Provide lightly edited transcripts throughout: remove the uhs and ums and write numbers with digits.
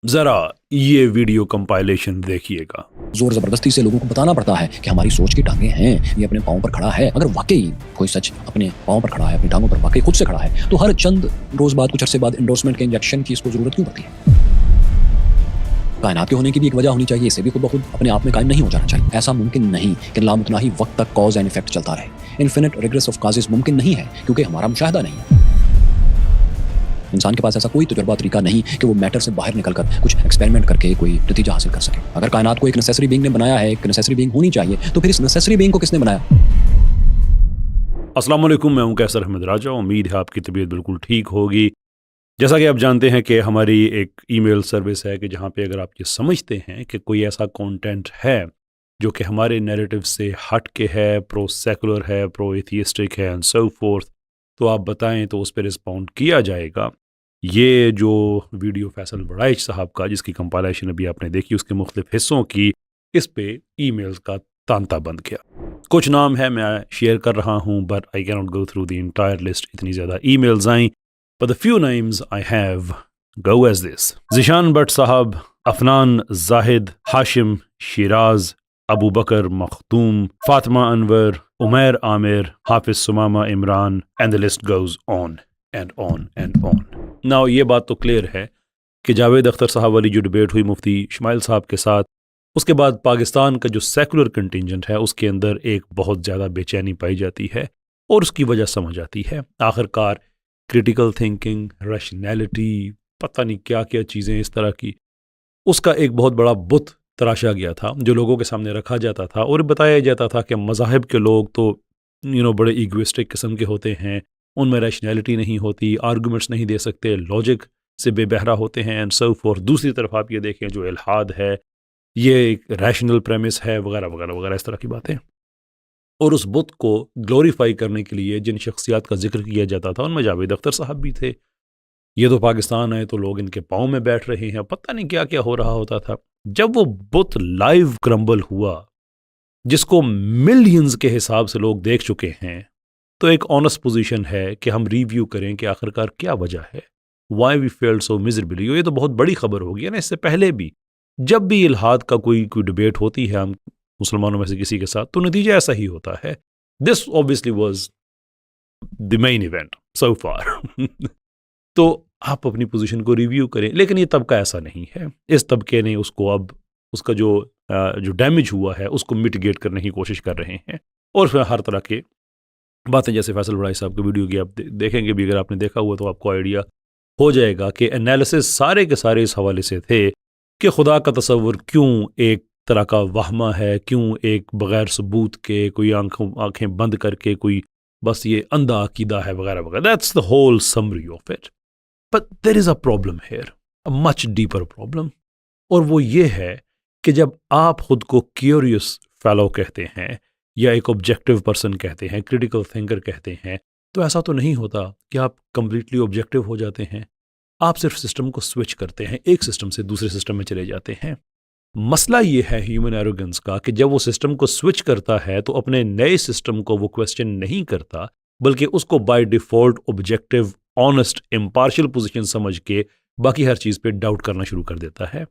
जरा ये video compilation देखिएगा। जोर जबरदस्ती से लोगों को बताना पड़ता है कि हमारी सोच की टांगें हैं, ये अपने पाँव पर खड़ा है। अगर वाकई कोई सच अपने पाँव पर खड़ा है, अपनी टांगों पर वाकई खुद से खड़ा है, तो हर चंद रोज बाद, कुछ अरसे बाद एंडोर्समेंट के इंजेक्शन की इसको जरूरत क्यों पड़ती है? कायनात के होने की भी एक वजह होनी चाहिए, इसे भी खुद ब खुद अपने आप में कायम नहीं हो जाना चाहिए। ऐसा मुमकिन नहीं कि लामतनाही वक्त तक कॉज एंड इफेक्ट चलता रहे। इन्फिनिट रिग्रेस ऑफ कॉजेस मुमकिन नहीं है, क्योंकि हमारा मुशाहदा नहीं है। इंसान के पास ऐसा कोई तजुर्बा तरीका नहीं कि वो मैटर से बाहर निकलकर कुछ एक्सपेरिमेंट करके कोई नतीजा हासिल कर सके। अगर कायनात को एक नेसेसरी बीइंग ने बनाया है, एक नेसेसरी बीइंग होनी चाहिए, तो फिर इस नेसेसरी बीइंग को किसने बनाया? अस्सलाम वालेकुम, मैं हूं कैसर अहमद राजा। उम्मीद है आपकी तबीयत बिल्कुल ठीक होगी। जैसा कि आप जानते हैं कि हमारी एक ईमेल सर्विस है कि जहां पे अगर आप ये समझते हैं कि कोई ऐसा कंटेंट है जो कि हमारे नैरेटिव से हट के है, प्रो सेकुलर है, प्रो एथियस्टिक है एंड सो फोर्थ, तो आप बताएं तो उस पर रिस्पॉन्ड किया जाएगा। ये जो वीडियो फैसल बड़ाइच साहब का, जिसकी कंपाइलेशन अभी आपने देखी, उसके मुख्तलिफ हिस्सों की, इस पे ईमेल्स का तांता बंद किया। कुछ नाम है मैं शेयर कर रहा हूं, but I can not go through the entire list, इतनी ज़्यादा emails I. But the few names I have go as this: Zishan Bhatt Sahab, Afnan Zahid, Hashim Shiraz, Abu Bakr Makhtoom, Fatima Anwar, Umair Amir, Hafiz Sumama Imran, and the list goes on and on and on. Now ये बात तो clear है कि जावेद अख्तर साहब वाली जो debate हुई मुफ्ती इस्माइल साहब के साथ, उसके बाद पाकिस्तान का जो सेकुलर कंटिंजेंट है उसके अंदर एक बहुत ज़्यादा बेचैनी पाई जाती है, और उसकी वजह समझ आती है। आखिरकार क्रिटिकल थिंकिंग, रैशनैलिटी, पता नहीं क्या क्या चीज़ें इस तरह की, उसका एक बहुत बड़ा बुत तराशा गया था जो लोगों के सामने रखा जाता था, और बताया जाता था कि मज़ाहिब के लोग तो बड़े ईगोइस्टिक किस्म के होते हैं, उनमें रैशनैलिटी नहीं होती, आर्गूमेंट्स नहीं दे सकते, लॉजिक से बेबहरा होते हैं एंड सो फॉर। दूसरी तरफ आप ये देखें, जो इल्हाद है ये एक रैशनल प्रेमिस है, वगैरह वगैरह वगैरह, इस तरह की बातें। और उस बुत को ग्लोरीफाई करने के लिए जिन शख्सियात का जिक्र किया जाता था उनमें जावेद अख्तर साहब भी थे। ये तो पाकिस्तान है तो लोग इनके पाँव में बैठ रहे हैं, पता नहीं क्या क्या हो रहा होता था। जब वो बुत लाइव क्रम्बल हुआ, जिसको मिलियंस के हिसाब से लोग देख चुके हैं, तो एक ऑनेस्ट पोजीशन है कि हम रिव्यू करें कि आखिरकार क्या वजह है, why we failed so miserably. ये तो बहुत बड़ी खबर हो गई ना। इससे पहले भी जब भी इल्हाद का कोई डिबेट होती है हम मुसलमानों में से किसी के साथ, तो नतीजा ऐसा ही होता है। This obviously was the main event so far. तो आप अपनी पोजीशन को रिव्यू करें, लेकिन ये तबका ऐसा नहीं है। इस तबके ने उसको अब उसका जो डैमेज हुआ है उसको मिटिगेट करने की कोशिश कर रहे हैं, और फिर हर तरह के बातें, जैसे फैसल बड़ाई साहब की वीडियो की आप देखेंगे भी, अगर आपने देखा हुआ तो आपको आइडिया हो जाएगा कि एनालिसिस सारे के सारे इस हवाले से थे कि खुदा का तसव्वुर क्यों एक तरह का वहमा है, क्यों एक बगैर सबूत के, कोई आंखें बंद करके कोई बस ये अंधा अकीदा है, वगैरह वगैरह। That's the whole summary of it. But there is a problem here, a much deeper problem, और वो ये है कि जब आप खुद को क्यूरियस फेलो कहते हैं, या एक ऑब्जेक्टिव पर्सन कहते हैं, क्रिटिकल थिंकर कहते हैं, तो ऐसा तो नहीं होता कि आप कंप्लीटली ऑब्जेक्टिव हो जाते हैं। आप सिर्फ सिस्टम को स्विच करते हैं, एक सिस्टम से दूसरे सिस्टम में चले जाते हैं। मसला ये है ह्यूमन एरोगेंस का कि जब वो सिस्टम को स्विच करता है तो अपने नए सिस्टम को वो क्वेश्चन नहीं करता, बल्कि उसको by default objective, honest, impartial position समझ के बाकी हर चीज़ पे डाउट करना शुरू कर देता है।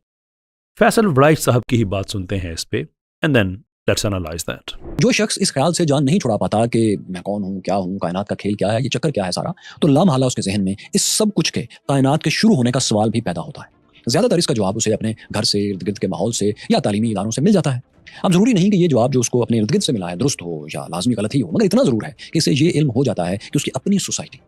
फैसल बड़ाइच साहब की ही बात सुनते हैं इस पे, and then let's analyse that. जो शख्स इस ख्याल से जान नहीं छुड़ा पाता कि मैं कौन हूँ, क्या हूँ, कायनात का खेल क्या है, ये चक्कर क्या है सारा, तो लामहला उसके जहन में इस सब कुछ के कायनात के शुरू होने का सवाल भी पैदा होता है। ज्यादातर इसका जवाब उसे अपने घर से, इर्द गिर्द के माहौल से या तालीमी इदारों से मिल जाता है। अब जरूरी नहीं कि ये जवाब जो उसको अपने इर्द गिर्द से मिला है दुरुस्त हो या लाजमी गलत ही हो, मगर इतना जरूर है कि इसे ये इल्म हो जाता है कि उसकी अपनी सोसाइटी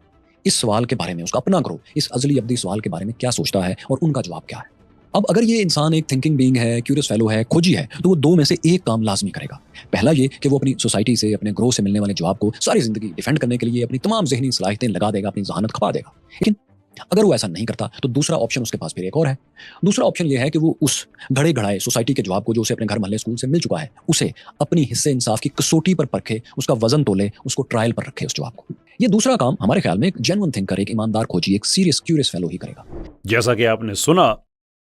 इस सवाल के बारे में, उसका अपना ग्रोह इस अजली अब्दी सवाल के बारे में क्या सोचता है और उनका जवाब क्या है। अब अगर ये इंसान एक थिंकिंग बीइंग है, क्यूरियस फेलो है, खोजी है, तो वो दो में से एक काम लाजमी करेगा। पहला ये कि वो अपनी सोसाइटी से, अपने ग्रोह से मिलने वाले जवाब को सारी जिंदगी डिफेंड करने के लिए अपनी तमाम जहनी सलाहियतें लगा देगा, अपनी जहानत खपा देगा। लेकिन अगर वो ऐसा नहीं करता तो दूसरा ऑप्शन उसके पास फिर एक और है। दूसरा ऑप्शन ये है कि वो उस घड़े घड़ाए सोसाइटी के जवाब को जो उसे अपने घर मोहल्ले स्कूल से मिल चुका है, उसे अपनी हिस्से इंसाफ की कसौटी पर परखे, उसका वजन तोले, उसको ट्रायल पर रखे उस जवाब को। ये दूसरा काम हमारे ख्याल में एक जेन्युइन थिंकर, एक ईमानदार खोजी, एक सीरियस क्यूरियस फेलो ही करेगा। जैसा कि आपने सुना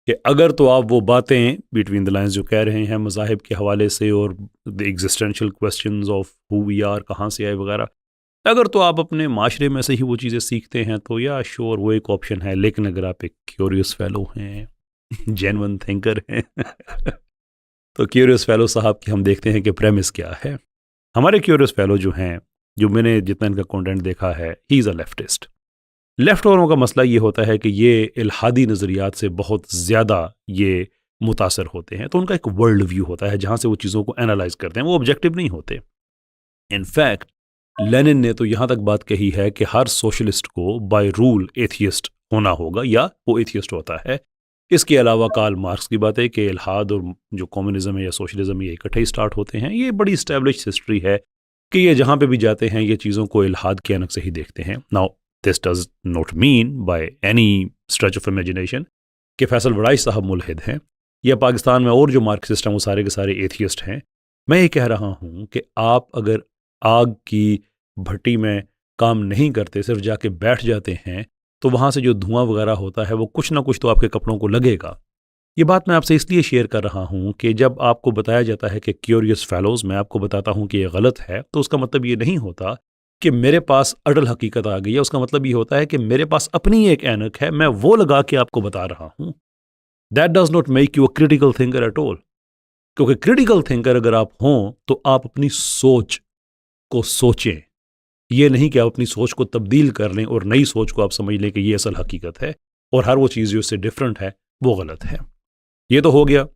कि अगर तो आप वो बातें बिटवीन द लाइंस जो कह रहे हैं मज़ाहिब के हवाले से, और the existential questions of who we are, कहाँ से आए वगैरह, अगर तो आप अपने माशरे में से ही वो चीज़ें सीखते हैं तो या श्योर वो एक ऑप्शन है। लेकिन अगर आप एक क्यूरियस फेलो हैं, जेन्युइन थिंकर हैं। तो क्यूरियस फेलो साहब की हम देखते हैं कि प्रेमिस क्या है। हमारे क्यूरियस फेलो जो हैं, जो मैंने जितना इनका कंटेंट देखा है, he is a leftist. Left वालों का मसला ये होता है कि ये इल्हादी नज़रियात से बहुत ज़्यादा ये मुतासर होते हैं। तो उनका एक वर्ल्ड व्यू होता है जहाँ से वो चीज़ों को एनालाइज करते हैं, वो ऑब्जेक्टिव नहीं होते। इनफैक्ट लेनिन ने तो यहाँ तक बात कही है कि हर सोशलिस्ट को बाय रूल एथियस्ट होना होगा या वो एथियस्ट होता है। इसके अलावा कार्ल मार्क्स की बात है कि इल्हाद और जो कम्युनिज्म है या सोशलिज्म ये इकट्ठे ही स्टार्ट होते हैं। ये बड़ी इस्टेब्लिश हिस्ट्री है कि ये जहाँ पे भी जाते हैं ये चीज़ों को इल्हाद के अनक से ही देखते हैं। Now this does not mean by any stretch of imagination कि फैसल वड़ाई साहब मुल्हिद हैं या पाकिस्तान में और जो मार्क्सिस्ट हैं वो सारे के सारे एथियस्ट हैं। मैं ये कह रहा हूँ कि आप अगर आग की भट्टी में काम नहीं करते, सिर्फ जाके बैठ जाते हैं, तो वहाँ से जो धुआं वगैरह होता है वो कुछ ना कुछ तो आपके कपड़ों को लगेगा। ये बात मैं आपसे इसलिए शेयर कर रहा हूँ कि जब आपको बताया जाता है कि क्यूरियस फेलोज, मैं आपको बताता हूँ कि ये गलत है, तो उसका मतलब ये नहीं होता कि मेरे पास अटल हकीकत आ गई है। उसका मतलब ये होता है कि मेरे पास अपनी एक ऐनक है, मैं वो लगा के आपको बता रहा हूँ। That does not make you a critical thinker at all. क्योंकि क्रिटिकल थिंकर अगर आप हों तो आप अपनी सोच को सोचें, ये नहीं कि आप अपनी सोच को तब्दील कर लें और नई सोच को आप समझ लें कि ये असल हकीकत है और हर वो चीज़ जो इससे डिफरेंट है वो गलत है। ये तो हो गया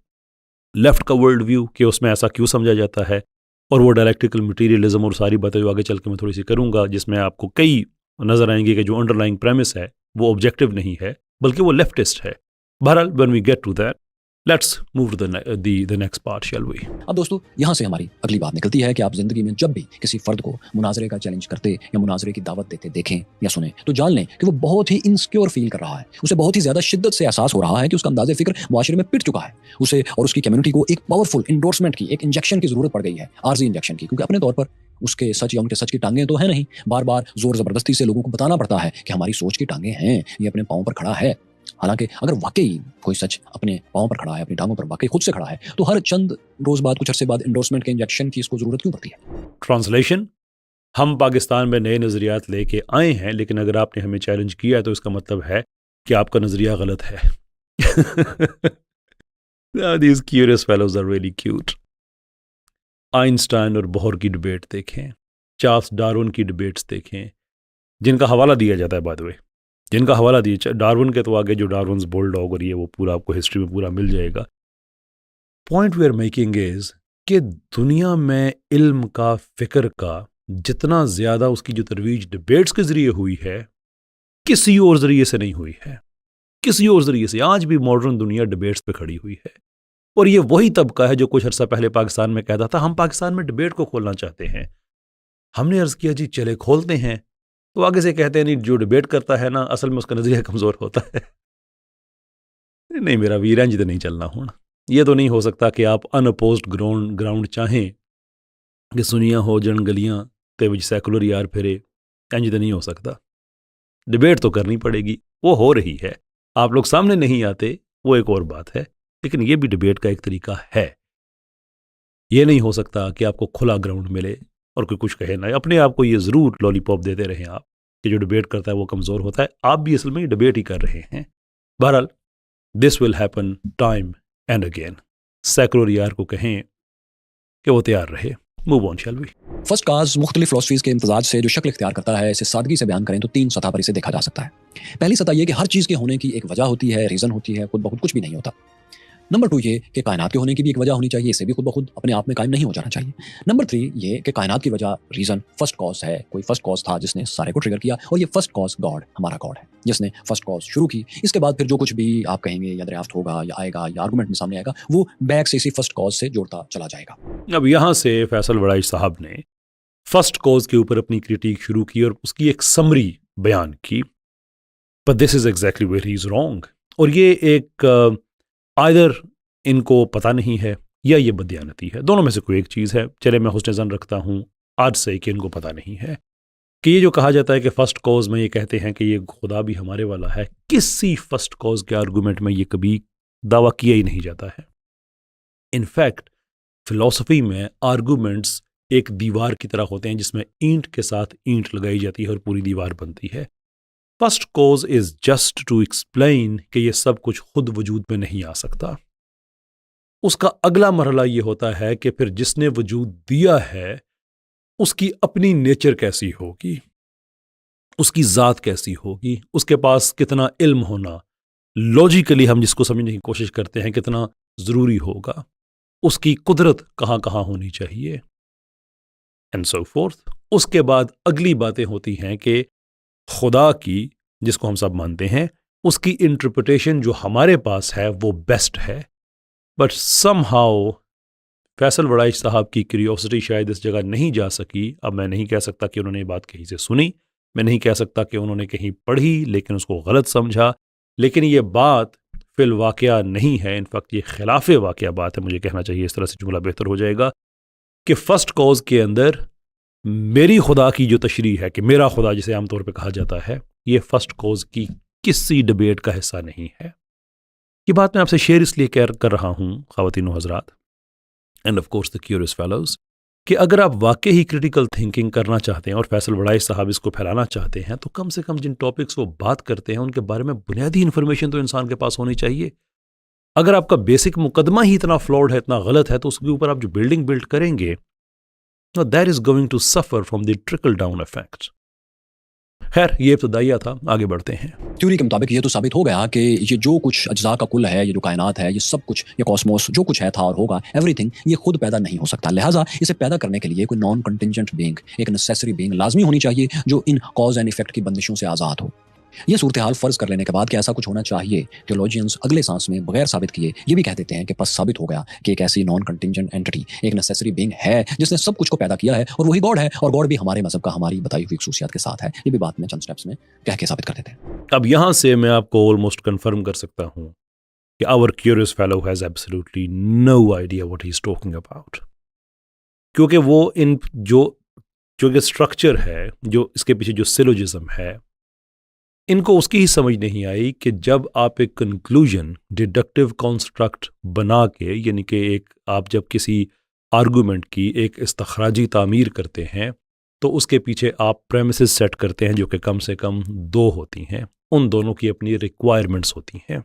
लेफ्ट का वर्ल्ड व्यू कि उसमें ऐसा क्यों समझा जाता है, और वो डायलेक्टिकल मटीरियलिज्म और सारी बातें जो आगे चल के मैं थोड़ी सी करूँगा, जिसमें आपको कई नज़र आएंगे कि जो अंडरलाइंग प्रेमिस है वो ऑब्जेक्टिव नहीं है बल्कि वो लेफ्टिस्ट है। बहरहाल when we get to that, let's move to the next part, shall we. अब दोस्तों यहाँ से हमारी अगली बात निकलती है कि आप जिंदगी में जब भी किसी फर्द को मुनाजरे का चैलेंज करते या मुनाजरे की दावत देते देखें या सुने, तो जान लें कि वो बहुत ही इनसिक्योर फील कर रहा है। उसे बहुत ही ज्यादा शिद्दत से एहसास हो रहा है कि उसका अंदाजे फिक्र मुआशरे में पिट चुका है। उसे और उसकी कम्युनिटी को एक पावरफुल इंडोर्समेंट की, एक इंजेक्शन की जरूरत पड़ गई है, आर्जी इंजेक्शन की। क्योंकि अपने तौर पर उसके सच या उनके सच की टांगें तो है नहीं, बार बार जोर जबरदस्ती से लोगों को बताना पड़ता है कि हमारी सोच की टांगें हैं, ये अपने पाँव पर खड़ा है। हालांकि अगर वाकई कोई सच अपने पाँव पर खड़ा है, अपनी टांगों पर वाकई खुद से खड़ा है, तो हर चंद रोज बाद, कुछ अरसे बाद इंडोर्समेंट के इंजेक्शन की इसको जरूरत क्यों पड़ती है? ट्रांसलेशन: हम पाकिस्तान में नए नज़रियात लेके आए हैं, लेकिन अगर आपने हमें चैलेंज किया है तो इसका मतलब है कि आपका नज़रिया गलत है। These curious fellows are really cute. Einstein और बोहर की डिबेट देखें, चार्ल्स डार्विन की डिबेट्स देखें, जिनका हवाला दिया जाता है, बाय द वे, जिनका हवाला दिया डार्विन के तो आगे जो डार्विन्स बुलडॉग और ये वो पूरा आपको हिस्ट्री में पूरा मिल जाएगा। Point we are making is कि दुनिया में इल्म का, फिक्र का जितना ज़्यादा उसकी जो तरवीज डिबेट्स के ज़रिए हुई है, किसी और ज़रिए से नहीं हुई है। किसी और ज़रिए से आज भी मॉडर्न दुनिया डिबेट्स पे खड़ी हुई है। और ये वही तबका है जो कुछ अर्सा पहले पाकिस्तान में कहता था हम पाकिस्तान में डिबेट को खोलना चाहते हैं। हमने अर्ज़ किया जी चले खोलते हैं, तो आगे से कहते हैं नहीं, जो डिबेट करता है ना असल में उसका नज़रिया कमज़ोर होता है। नहीं मेरा वीर, इंज तो नहीं चलना हूँ। ये तो नहीं हो सकता कि आप अनअपोज्ड ग्राउंड चाहें कि सुनिया हो जन गलियां ते विच सैकुलर यार फिरे, इंज तो नहीं हो सकता। डिबेट तो करनी पड़ेगी, वो हो रही है। आप लोग सामने नहीं आते वो एक और बात है, लेकिन ये भी डिबेट का एक तरीका है। ये नहीं हो सकता कि आपको खुला ग्राउंड मिले और कोई कुछ कहे ना। अपने आप को ये ज़रूर लॉलीपॉप देते रहें आप कि जो डिबेट करता है वो कमज़ोर होता है। आप भी असल में डिबेट ही कर रहे हैं। बहरहाल this will happen time and again. Secular यार को कहें कि वो तैयार रहे। Move on, shall we. First cause मुख्तलिफ फिलॉसफीज़ के इम्तजाज से जो शक्ल इख्तियार करता है, इसे सादगी से बयान करें तो 3 सतह पर इसे देखा जा सकता है। पहली सतह यह कि हर चीज़ के होने की एक वजह होती है, रीज़न होती है, खुद ब खुद कुछ भी नहीं होता। नंबर 2 ये कि कायनात के होने की भी एक वजह होनी चाहिए, इसे भी खुद ब खुद अपने आप में कायम नहीं हो जाना चाहिए। नंबर 3 ये कि कायनात की वजह, रीज़न, फर्स्ट कॉज है। कोई फर्स्ट कॉज था जिसने सारे को ट्रिगर किया, और ये फर्स्ट कॉज गॉड, हमारा गॉड है, जिसने फर्स्ट कॉज शुरू की। इसके बाद फिर जो कुछ भी आप कहेंगे या दरियाफ्त होगा या आएगा या आर्गूमेंट में सामने आएगा, वो बैक से इसी फर्स्ट कॉज से जोड़ता चला जाएगा। अब यहाँ से फैसल वड़ाई साहब ने फर्स्ट कॉज के ऊपर अपनी क्रिटिक शुरू की और उसकी एक समरी बयान की। But this is exactly where he is wrong. और ये एक आइदर इनको पता नहीं है या ये बदयानती है, दोनों में से कोई एक चीज़ है। चले मैं हुस्न ज़न रखता हूँ आज से कि इनको पता नहीं है कि ये जो कहा जाता है कि फ़र्स्ट कॉज में ये कहते हैं कि ये खुदा भी हमारे वाला है, किसी फर्स्ट कॉज के आर्गूमेंट में ये कभी दावा किया ही नहीं जाता है। इनफैक्ट फिलॉसफी में आर्गूमेंट्स एक दीवार की तरह होते हैं जिसमें ईंट के साथ ईंट लगाई जाती है और पूरी दीवार बनती है। First cause is just to explain कि ये सब कुछ खुद वजूद में नहीं आ सकता। उसका अगला मरहला ये होता है कि फिर जिसने वजूद दिया है उसकी अपनी नेचर कैसी होगी, उसकी ज़ात कैसी होगी, उसके पास कितना इल्म होना, लॉजिकली हम जिसको समझने की कोशिश करते हैं कितना ज़रूरी होगा, उसकी कुदरत कहाँ कहाँ होनी चाहिए, एंड सो फोर्थ। उसके बाद अगली बातें होती हैं कि खुदा की, जिसको हम सब मानते हैं, उसकी इंटरप्रिटेशन जो हमारे पास है वो बेस्ट है। बट समहाउ फैसल वड़ाइच साहब की क्यूरियोसिटी शायद इस जगह नहीं जा सकी। अब मैं नहीं कह सकता कि उन्होंने ये बात कहीं से सुनी, मैं नहीं कह सकता कि उन्होंने कहीं पढ़ी लेकिन उसको गलत समझा, लेकिन ये बात फिल वाक़या नहीं है, इनफैक्ट ये खिलाफ वाक़या बात है, मुझे कहना चाहिए, इस तरह से जुमला बेहतर हो जाएगा, कि फर्स्ट कॉज के अंदर मेरी खुदा की जो तशरीह है कि मेरा खुदा जिसे आमतौर पर कहा जाता है, ये फर्स्ट कॉज की किसी डिबेट का हिस्सा नहीं है। ये बात मैं आपसे शेयर इसलिए कर रहा हूँ ख़वातीन व हज़रात and of course the curious fellows, कि अगर आप वाकई ही क्रिटिकल थिंकिंग करना चाहते हैं और फैसल वड़ाइच साहब इसको फैलाना चाहते हैं, तो कम से कम जिन टॉपिक्स वो बात करते हैं उनके बारे में बुनियादी इंफॉर्मेशन तो इंसान के पास होनी चाहिए। अगर आपका बेसिक मुकदमा ही इतना फ्लॉड है, इतना गलत है, तो उसके ऊपर आप जो बिल्डिंग बिल्ड करेंगे, that is going to suffer from the trickle down effect. खैर, ये इब्तिदाइया था, आगे बढ़ते हैं। थ्योरी के मुताबिक ये तो साबित हो गया कि ये जो कुछ अज्जा का कुल है, ये जो कायनात है, ये सब कुछ, ये कॉस्मोस जो कुछ है, था और होगा, एवरीथिंग, ये खुद पैदा नहीं हो सकता। लिहाजा इसे पैदा करने के लिए कोई नॉन कंटिंजेंट बीइंग, एक नेसेसरी बीइंग लाजमी होनी चाहिए जो इन कॉज एंड इफेक्ट की बंदिशों से आज़ाद हो। ये सूरत हाल फर्ज कर लेने के बाद कि ऐसा कुछ होना चाहिए, थियोलॉजियंस अगले सांस में बगैर साबित किए ये भी कह देते हैं कि बस साबित हो गया कि एक ऐसी नॉन कंटिंजेंट एंटिटी, एक नेसेसरी बीइंग है जिसने सब कुछ को पैदा किया है, और वही गॉड है, और गॉड भी हमारे मजहब का हमारी बताई हुई खसूसियात के साथ है। ये भी बात में चंद स्टेप्स में कह के साबित कर देते हैं। अब यहां से मैं आपको ऑलमोस्ट कंफर्म कर सकता हूं कि our curious fellow has absolutely no idea what he is talking about, क्योंकि वो इन जो स्ट्रक्चर है, जो इसके पीछे जो सिलोजिज्म है, इनको उसकी ही समझ नहीं आई कि जब आप एक कंक्लूजन डिडक्टिव कॉन्स्ट्रक्ट बना के, यानी कि एक आप जब किसी आर्गूमेंट की एक इस्तखराजी तामीर करते हैं, तो उसके पीछे आप प्रेमिसेस सेट करते हैं जो कि कम से कम दो होती हैं। उन दोनों की अपनी रिक्वायरमेंट्स होती हैं।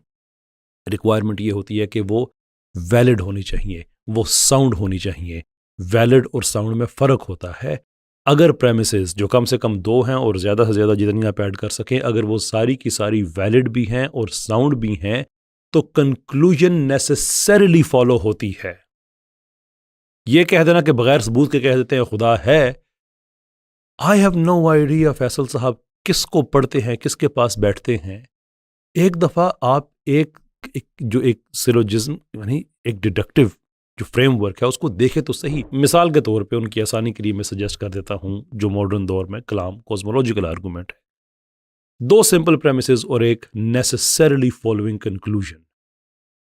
रिक्वायरमेंट ये होती है कि वो वैलिड होनी चाहिए, वो साउंड होनी चाहिए। वैलिड और साउंड में फ़र्क होता है। अगर प्रेमिसेस जो कम से कम दो हैं और ज़्यादा से ज़्यादा जितनी आप ऐड कर सकें, अगर वो सारी की सारी वैलिड भी हैं और साउंड भी हैं, तो कंक्लूजन नेसेसरीली फॉलो होती है। ये कह देना कि बगैर सबूत के कह देते हैं खुदा है, I have no idea Faisal साहब किसको पढ़ते हैं, किसके पास बैठते हैं। एक दफ़ा आप एक सिलोजिज्म यानी एक डिडक्टिव जो फ्रेमवर्क है उसको देखे तो सही। मिसाल के तौर पे उनकी आसानी के लिए मैं सजेस्ट कर देता हूं जो मॉडर्न दौर में कलाम कॉस्मोलॉजिकल आर्गूमेंट है। दो सिंपल प्रेमिसेस और एक नेसेसरली फॉलोइंग कंक्लूजन।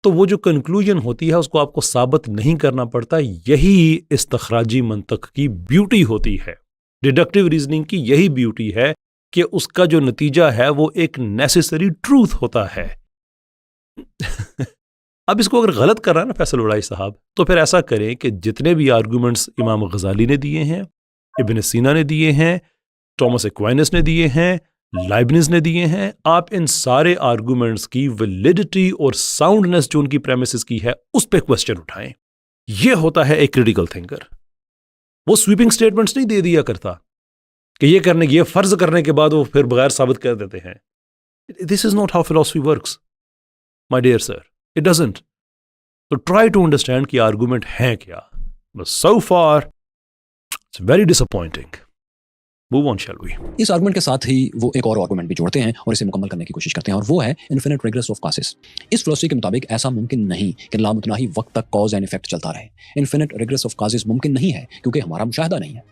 तो वो जो कंक्लूजन होती है उसको आपको साबित नहीं करना पड़ता। यही इस्तखराजी मंतक की ब्यूटी होती है, डिडक्टिव रीजनिंग की यही ब्यूटी है कि उसका जो नतीजा है वो एक नेसेसरी ट्रूथ होता है। अब इसको अगर गलत कर रहा है ना फैसल वड़ाइच साहब, तो फिर ऐसा करें कि जितने भी आर्गूमेंट्स इमाम गजाली ने दिए हैं, इब्न सीना ने दिए हैं, थॉमस एक्वाइनस ने दिए हैं, लाइबनिज ने दिए हैं, आप इन सारे आर्गूमेंट्स की वैलिडिटी और साउंडनेस जो उनकी प्रेमिसेस की है उस पर क्वेश्चन उठाएं। यह होता है एक क्रिटिकल थिंकर। वो स्वीपिंग स्टेटमेंट्स नहीं दे दिया करता कि ये फर्ज करने के बाद वो फिर बगैर साबित कर देते हैं। This is not how philosophy works my dear sir, it doesn't. तो ट्राई टू अंडरस्टैंड कि आर्गूमेंट है क्या। But so far it's very disappointing. Move on shall we. इस आर्गुमेंट के साथ ही वो एक और आर्गुमेंट भी जोड़ते हैं और इसे मुकम्मल करने की कोशिश करते हैं, और वो है इन्फिनिट रिग्रेस ऑफ कॉसेस। इस फिलॉसफी के मुताबिक ऐसा मुमकिन नहीं कि लामुतनाही वक्त तक कॉज एंड इफेक्ट चलता रहे। इन्फिनिट रिग्रेस ऑफ कॉसेस मुमकिन नहीं है क्योंकि हमारा मुशाहदा नहीं है।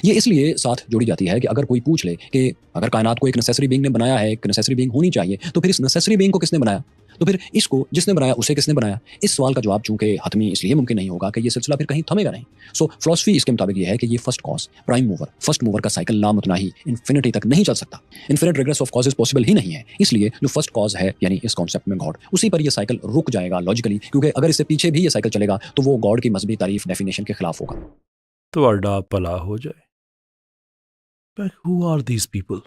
ये इसलिए साथ जोड़ी जाती है कि अगर कोई पूछ ले कि अगर कायनात को एक नेसेसरी बीइंग ने बनाया है, एक नेसेसरी बीइंग होनी चाहिए, तो फिर इस नेसेसरी बीइंग को किसने बनाया, तो फिर इसको जिसने बनाया उसे किसने बनाया। इस सवाल का जवाब चूंकि हतमी इसलिए मुमकिन नहीं होगा कि ये सिलसिला फिर कहीं थमेगा नहीं। सो फिलॉसफी इसके मुताबिक ये है कि ये first cause, prime mover, first mover का साइकिल लामुतनाही इन्फिनिटी तक नहीं चल सकता। Infinite regress of causes possible ही नहीं है। इसलिए जो फर्स्ट कॉज है यानी इस कॉन्सेप्ट में गॉड, उसी पर यह साइकिल रुक जाएगा लॉजिकली, क्योंकि अगर इससे पीछे भी ये साइकिल चलेगा तो वो गॉड की मजहबी तारीफ डेफिनेशन के खिलाफ होगा। तो अड्डा पला हो जाए। But who are these people?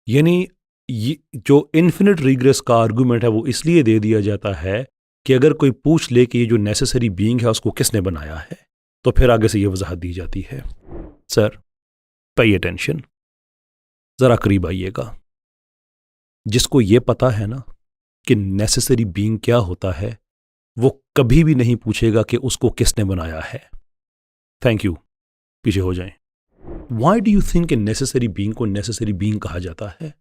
यानी ये जो इन्फिनिट रिग्रेस का आर्गुमेंट है वो इसलिए दे दिया जाता है कि अगर कोई पूछ ले कि ये जो नेसेसरी बीइंग है उसको किसने बनाया है, तो फिर आगे से ये वजाहत दी जाती है। सर पे अटेंशन, जरा करीब आइएगा। जिसको ये पता है ना कि नेसेसरी बीइंग क्या होता है, वो कभी भी नहीं पूछेगा कि उसको किसने बनाया है। थैंक यू, पीछे हो जाएं। Why do you think necessary being को नेसेसरी बीइंग कहा जाता है?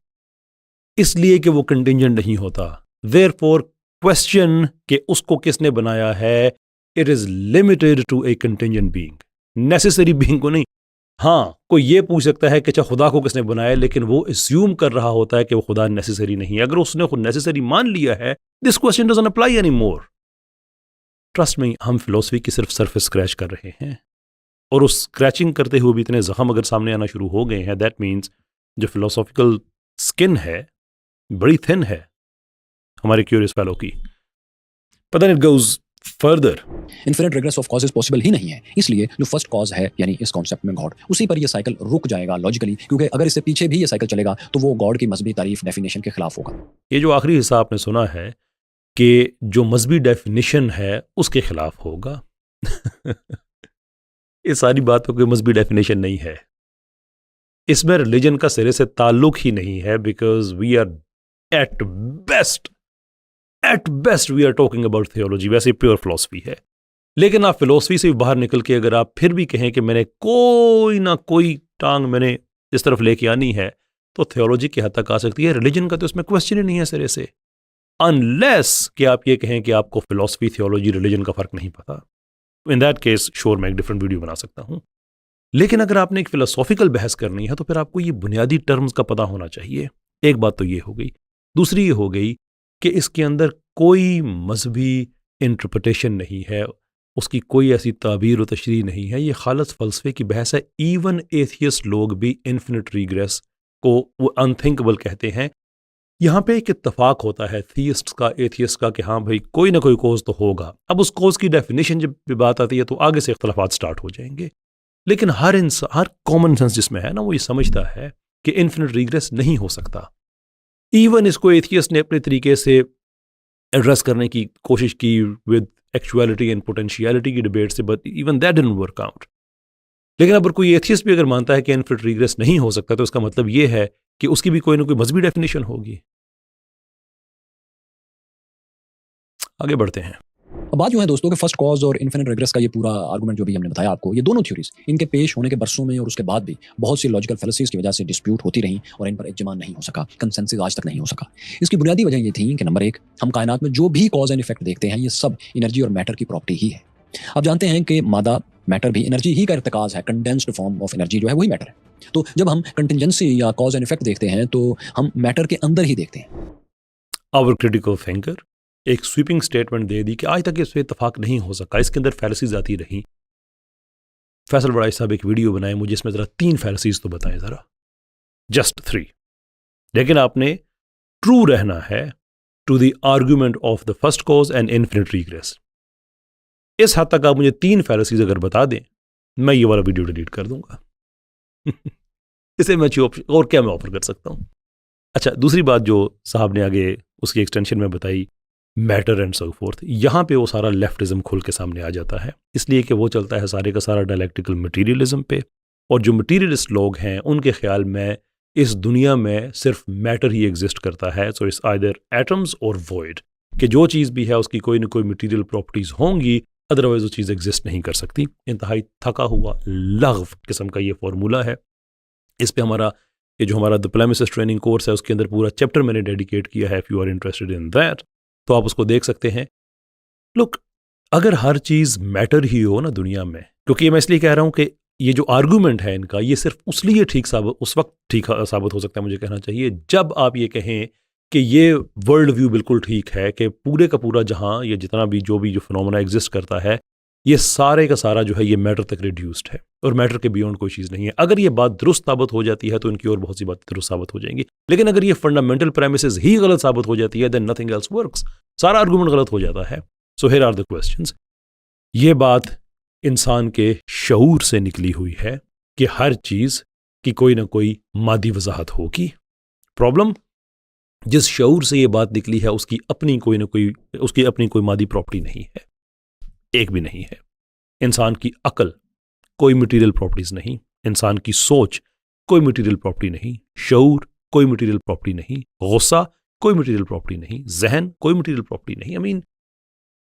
इसलिए कि वो कंटिंजेंट नहीं होता। देयरफॉर क्वेश्चन कि उसको किसने बनाया है, it is limited to a contingent being, necessary being को नहीं। हाँ, कोई ये पूछ सकता है कि अच्छा खुदा को किसने बनाया, लेकिन वो अस्यूम कर रहा होता है कि वो खुदा नेसेसरी नहीं है। अगर उसने खुद नेसेसरी मान लिया है, this question doesn't apply any more. Trust me, हम फिलोसफी की सिर्फ सरफेस स्क्रैच कर रहे हैं, और उस स्क्रैचिंग करते हुए भी इतने जख्म अगर सामने आना शुरू हो गए हैं, दैट मीन्स जो फिलोसॉफिकल स्किन है बड़ी थिन है हमारे क्यूरियस फेलो की। पता नहीं, it goes further. Infinite regress of causes possible ही नहीं है, इसलिए जो फर्स्ट कॉज है यानी इस कॉन्सेप्ट में गॉड, उसी पर ये साइकिल रुक जाएगा लॉजिकली, क्योंकि अगर इससे पीछे भी ये साइकिल चलेगा तो वो गॉड की मजहबी तारीफ डेफिनेशन के खिलाफ होगा। ये जो आखिरी हिस्सा आपने सुना है कि जो मजहबी डेफिनेशन है उसके खिलाफ होगा ये सारी बातों की मजहबी डेफिनेशन नहीं है, इसमें रिलीजन का सिरे से ताल्लुक ही नहीं है, because we are at best we are talking about theology. वैसे प्योर फिलोसफी है, लेकिन आप फिलोसफी से बाहर निकल के अगर आप फिर भी कहें कि मैंने कोई ना कोई टांग मैंने इस तरफ लेके आनी है, तो थियोलॉजी की हद तक आ सकती है। रिलीजन का तो इसमें क्वेश्चन ही नहीं है सिरे से, अनलेस कि आप ये कहें कि आपको फिलोसफी, थियोलॉजी, रिलीजन का फर्क नहीं पता। इन दैट केस श्योर मैं एक डिफरेंट वीडियो बना सकता हूं। लेकिन अगर आपने एक फिलोसॉफिकल बहस करनी है तो फिर आपको ये बुनियादी टर्म्स का पता होना चाहिए। एक बात तो ये हो गई। दूसरी ये हो गई कि इसके अंदर कोई मजहबी इंटरप्रिटेशन नहीं है, उसकी कोई ऐसी ताबीर व तशरीह नहीं है। ये खालस फ़लसफ़े की बहस है। इवन एथियस्ट लोग भी इन्फिनिट रिग्रेस को वो अनथिंकेबल कहते हैं। यहाँ पे एक इत्तफाक होता है थीइस्ट का, एथियस्ट का, कि हाँ भाई कोई ना कोई कोज़ तो होगा। अब उस कोज़ की डेफिनेशन जब बात आती है तो आगे से इख्तलाफात स्टार्ट हो जाएंगे। लेकिन हर इंसान, हर कॉमन सेंस जिसमें है ना, वो ये समझता है कि इन्फिनिट रिग्रेस नहीं हो सकता। इवन इसको एथियस्ट ने अपने तरीके से एड्रेस करने की कोशिश की विद एक्चुअलिटी एंड पोटेंशियलिटी की डिबेट से, but even that didn't work out. लेकिन अगर कोई एथियस्ट भी अगर मानता है कि इन्फिनिट रिग्रेस नहीं हो सकता, तो इसका मतलब ये है कि उसकी भी कोई ना कोई मजहबी डेफिनेशन होगी। आगे बढ़ते हैं। अब बात जो है दोस्तों कि फर्स्ट कॉज और इन्फिनिट रिग्रेस का ये पूरा आर्गुमेंट जो भी हमने बताया आपको, ये दोनों थ्योरीज इनके पेश होने के बरसों में और उसके बाद भी बहुत सी लॉजिकल फेलिसीज की वजह से डिस्प्यूट होती रहीं और इन पर इज्मा नहीं हो सका, कंसेंसस आज तक नहीं हो सका। इसकी बुनियादी वजह ये थी कि नंबर एक, हम कायनात में जो भी कॉज एंड इफेक्ट देखते हैं ये सब एनर्जी और मैटर की प्रॉपर्टी ही है। आप जानते हैं कि मादा मैटर भी एनर्जी ही का इर्तिकाज है, कंडेंस्ड फॉर्म ऑफ एनर्जी जो है वही मैटर है। तो जब हम कंटिजेंसी या कॉज एंड इफेक्ट देखते हैं तो हम मैटर के अंदर ही देखते हैं। आवर क्रिटिकल थिंकर एक स्वीपिंग स्टेटमेंट दे दी कि आज तक इस पे इत्तफाक नहीं हो सका, इसके अंदर फैलसीज आती रही। फैसल बड़ाई साहब एक वीडियो बनाए, मुझे इसमें ज़रा 3 फैलसीज तो बताएं, ज़रा जस्ट 3। लेकिन आपने ट्रू रहना है to the argument of the first cause and infinite regress. इस हद तक आप मुझे 3 फैलसीज अगर बता दें, मैं ये वाला वीडियो डिलीट कर दूंगा इसे मैं और क्या मैं ऑफर कर सकता हूं। अच्छा, दूसरी बात जो साहब ने आगे उसकी एक्सटेंशन में बताई, मैटर एंड सो फोर्थ, यहाँ पे वो सारा लेफ्टिज्म खुल के सामने आ जाता है, इसलिए कि वो चलता है सारे का सारा डायलेक्टिकल मटीरियलिज्म पे। और जो मटीरियलिस्ट लोग हैं उनके ख्याल में इस दुनिया में सिर्फ मैटर ही एग्जिस्ट करता है। सो इट्स आइदर एटम्स और वॉइड, कि जो चीज़ भी है उसकी कोई ना कोई मटीरियल प्रॉपर्टीज़ होंगी, अदरवाइज वो चीज़ एग्जिस्ट नहीं कर सकती। इंतहाई थका हुआ लग़्व किस्म का ये फार्मूला है। इस पे हमारा ये जो हमारा द प्लेमिसिस्ट ट्रेनिंग कोर्स है उसके अंदर पूरा चैप्टर मैंने डेडिकेट किया है। If you are interested in that तो आप उसको देख सकते हैं। लुक, अगर हर चीज़ मैटर ही हो ना दुनिया में, क्योंकि ये मैं इसलिए कह रहा हूँ कि ये जो आर्गूमेंट है इनका, ये सिर्फ उस वक्त ठीक साबित हो सकता है, मुझे कहना चाहिए, जब आप ये कहें कि ये वर्ल्ड व्यू बिल्कुल ठीक है कि पूरे का पूरा जहां, ये जितना भी जो फिनोमेना एग्जिस्ट करता है, ये सारे का सारा जो है ये मैटर तक रिड्यूस्ड है और मैटर के बियॉन्ड कोई चीज़ नहीं है। अगर ये बात दुरुस्त साबित हो जाती है तो इनकी और बहुत सी बातें दुरुस्त साबित हो जाएंगी। लेकिन अगर ये फंडामेंटल प्रेमिसेस ही गलत साबित हो जाती है, देन नथिंग एल्स वर्क्स। सारा आर्गूमेंट गलत हो जाता है। So here are the questions. ये बात इंसान के शऊर से निकली हुई है कि हर चीज़ की कोई ना कोई मादी वजाहत होगी। प्रॉब्लम, जिस शऊर से ये बात निकली है उसकी अपनी कोई मादी प्रॉपर्टी नहीं है, एक भी नहीं है। इंसान की अकल कोई मटेरियल प्रॉपर्टीज नहीं, इंसान की सोच कोई मटेरियल प्रॉपर्टी नहीं, शऊर कोई मटेरियल प्रॉपर्टी नहीं, गुस्सा कोई मटेरियल प्रॉपर्टी नहीं, जहन कोई मटेरियल प्रॉपर्टी नहीं। आई मीन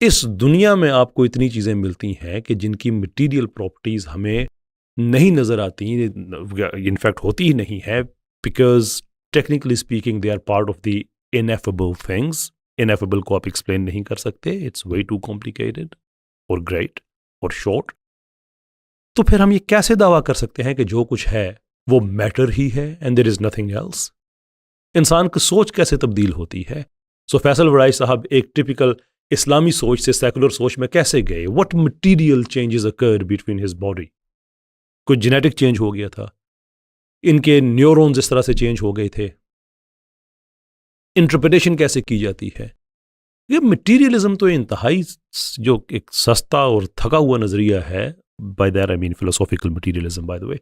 इस दुनिया में आपको इतनी चीज़ें मिलती हैं कि जिनकी मटेरियल प्रॉपर्टीज हमें नहीं नज़र आती, इनफैक्ट होती ही नहीं है, because technically speaking they are part of the ineffable things. Ineffable को आप एक्सप्लेन नहीं कर सकते, इट्स वे टू कॉम्प्लिकेटेड और ग्रेट और शॉर्ट। तो फिर हम ये कैसे दावा कर सकते हैं कि जो कुछ है वो मैटर ही है and there is nothing else? इंसान की सोच कैसे तब्दील होती है? सो फैसल वड़ाई साहब एक टिपिकल इस्लामी सोच से सेकुलर सोच में कैसे गए? What material changes occurred between his body? कोई जेनेटिक चेंज हो गया था, इनके न्यूरॉन्स इस तरह से चेंज हो गए थे, इंटरप्रिटेशन कैसे की जाती है? ये मटीरियलिज्म तो इंतहाई जो एक सस्ता और थका हुआ नजरिया है, by that I mean philosophical materialism by the way.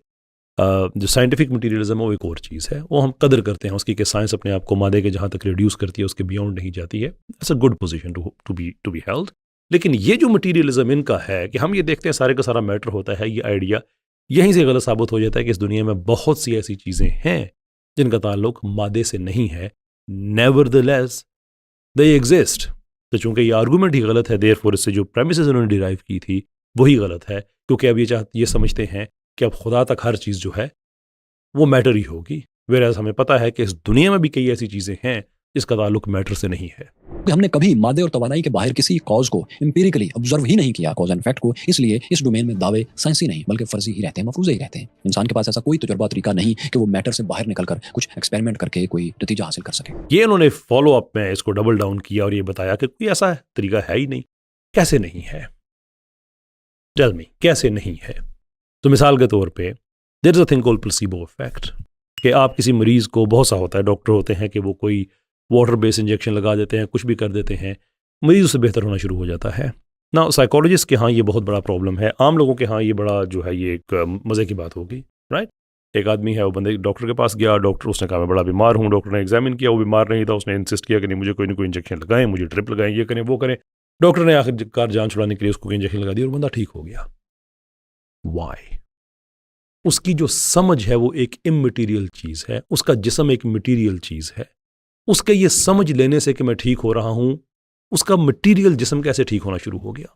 जो साइंटिफिक मटीरियलिज्म है वो एक और चीज़ है, वो हम कदर करते हैं उसकी कि साइंस अपने आप को मादे के जहाँ तक रिड्यूस करती है उसके बियॉन्ड नहीं जाती है। It's a good position to be held. लेकिन ये जो मटीरियलिज्म इनका है कि हम ये देखते हैं सारे का सारा मैटर होता है, ये आइडिया यहीं से गलत साबित हो जाता है कि इस दुनिया में बहुत सी ऐसी चीज़ें हैं जिनका ताल्लुक मादे से नहीं है, नेवरदलेस दे एग्जिस्ट। तो चूंकि ये आर्गूमेंट ही गलत है, देयरफॉर इससे जो प्रेमिसेस उन्होंने डिराइव की थी वही गलत है, क्योंकि अब ये समझते हैं कि अब खुदा तक हर चीज़ जो है वो मैटर ही होगी, वेराज हमें पता है कि इस दुनिया में भी कई ऐसी चीज़ें हैं जिसका ताल्लुक मैटर से नहीं है। हमने कभी मादे और तवानाई के बाहर किसी कॉज को एम्पिरिकली ऑब्जर्व ही नहीं किया, कॉज एंड इफेक्ट को, इसलिए इस डोमेन में दावे साइंसी नहीं बल्कि फर्जी ही रहते हैं, मफरूज़े ही रहते हैं। इंसान के पास ऐसा कोई तजुर्बा तरीका नहीं कि वो मैटर से बाहर निकलकर कुछ एक्सपेरिमेंट करके कोई नतीजा हासिल कर सके। ये उन्होंने फॉलो अप में इसको डबल डाउन किया और ये बताया कि कोई ऐसा तरीका है ही नहीं। कैसे नहीं है? टेल मी, कैसे नहीं है? तो मिसाल के तौर पे there is a thing called placebo effect, कि आप किसी मरीज़ को, बहुत सा होता है, डॉक्टर होते हैं कि वो कोई वाटर बेस्ड इंजेक्शन लगा देते हैं, कुछ भी कर देते हैं, मरीज़ उससे बेहतर होना शुरू हो जाता है ना। साइकोलॉजिस्ट के यहाँ ये बहुत बड़ा प्रॉब्लम है, आम लोगों के यहाँ ये बड़ा जो है ये एक मज़े की बात होगी, राइट? एक आदमी है, वो बंदे डॉक्टर के पास गया, डॉक्टर उसने कहा मैं बड़ा बीमार हूँ, डॉक्टर ने एग्जामिन किया, वो बीमार नहीं था, उसने इंसिस्ट किया कि नहीं मुझे कोई ना कोई इंजेक्शन लगाएं, मुझे ड्रिप लगाएं, ये करें वो करें। डॉक्टर ने आखिरकार जान छुड़ाने के लिए उसको इंजेक्शन लगा दिया और बंदा ठीक हो गया। वाई? उसकी जो समझ है वो एक इममटीरियल चीज़ है, उसका जिस्म एक मटीरियल चीज़ है। उसके ये समझ लेने से कि मैं ठीक हो रहा हूं, उसका मटीरियल जिस्म कैसे ठीक होना शुरू हो गया?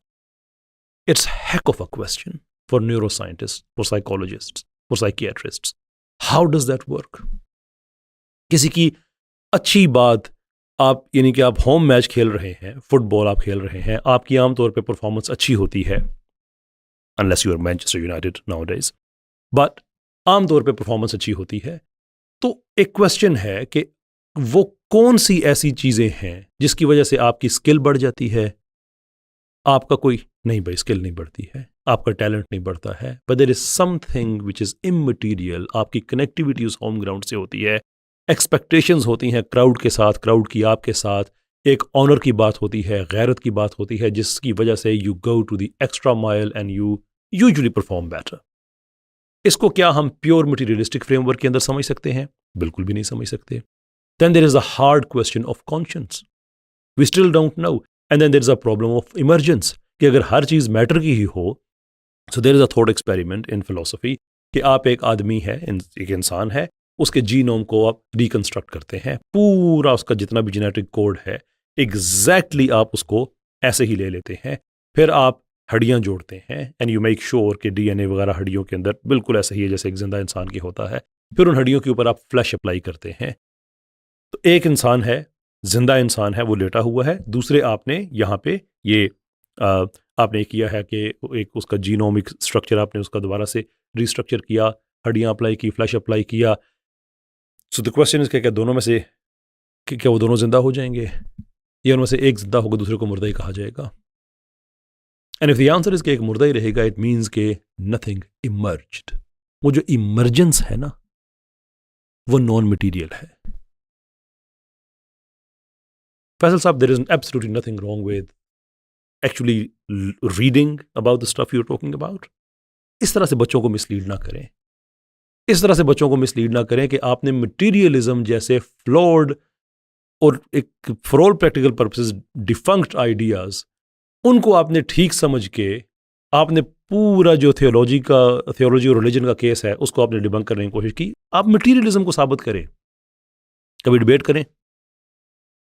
It's Keck of a question for neuroscientist, for psychologist, for psychiatrist. How does that work? किसी की अच्छी बात, आप यानी कि आप होम मैच खेल रहे हैं, फुटबॉल आप खेल रहे हैं, आपकी आमतौर पर परफॉर्मेंस अच्छी होती है, unless you are Manchester United nowadays, but आमतौर पे परफॉर्मेंस अच्छी होती है। तो एक क्वेश्चन है कि वो कौन सी ऐसी चीज़ें हैं जिसकी वजह से आपकी स्किल बढ़ जाती है? आपका कोई नहीं भाई, स्किल नहीं बढ़ती है, आपका टैलेंट नहीं बढ़ता है, but there is something which is immaterial. आपकी कनेक्टिविटी उस होम ग्राउंड से होती है, एक्सपेक्टेशंस होती हैं क्राउड के साथ, क्राउड की आपके साथ, एक ऑनर की बात होती है, गैरत की बात होती है, जिसकी वजह से you go to the extra mile and you usually perform better. इसको क्या हम प्योर मटीरियलिस्टिक फ्रेमवर्क के अंदर समझ सकते हैं? बिल्कुल भी नहीं समझ सकते। Then there is a hard question of conscience, we still don't know. And then there is a problem of emergence, कि अगर हर चीज़ मैटर की ही हो, so there is a thought experiment in philosophy कि आप एक आदमी है, एक इंसान है, उसके जीनोम को आप रिकंस्ट्रक्ट करते हैं, पूरा उसका जितना भी जेनेटिक कोड है एग्जैक्टली आप उसको ऐसे ही ले लेते हैं, फिर आप हड्डियां जोड़ते हैं एंड यू मेक श्योर कि डीएनए वगैरह हड्डियों के अंदर बिल्कुल ऐसा ही है जैसे एक जिंदा इंसान की होता है। फिर उन हड्डियों के ऊपर आप फ्लैश अप्लाई करते हैं। तो एक इंसान है, जिंदा इंसान है, वो लेटा हुआ है, दूसरे आपने यहाँ पे ये आपने किया है कि एक उसका जीनोमिक स्ट्रक्चर आपने उसका दोबारा से रिस्ट्रक्चर किया, हड्डियाँ अप्लाई की, फ्लैश अप्लाई किया। सो द क्वेश्चन इज क्या दोनों में से क्या वो दोनों जिंदा हो जाएंगे, या उनमें से एक जिंदा होगा दूसरे को मुर्दा ही कहा जाएगा? And if the answer is कि एक मुर्दा ही रहेगा, इट मीन्स के नथिंग इमर्ज्ड। वो जो इमर्जेंस है ना, वो नॉन मटीरियल है। फैसल साहब, there is absolutely nothing wrong with actually reading about the stuff you are talking about. इस तरह से बच्चों को मिसलीड ना करें। इस तरह से बच्चों को मिसलीड ना करें कि आपने मटीरियलिज्म जैसे फ्लॉड और एक for all practical purposes defunct ideas, उनको आपने ठीक समझ के आपने पूरा जो थियोलॉजी और रिलीजन का केस है उसको आपने डिबंक करने की कोशिश की। आप मटीरियलिज्म को साबित करें, कभी डिबेट करें,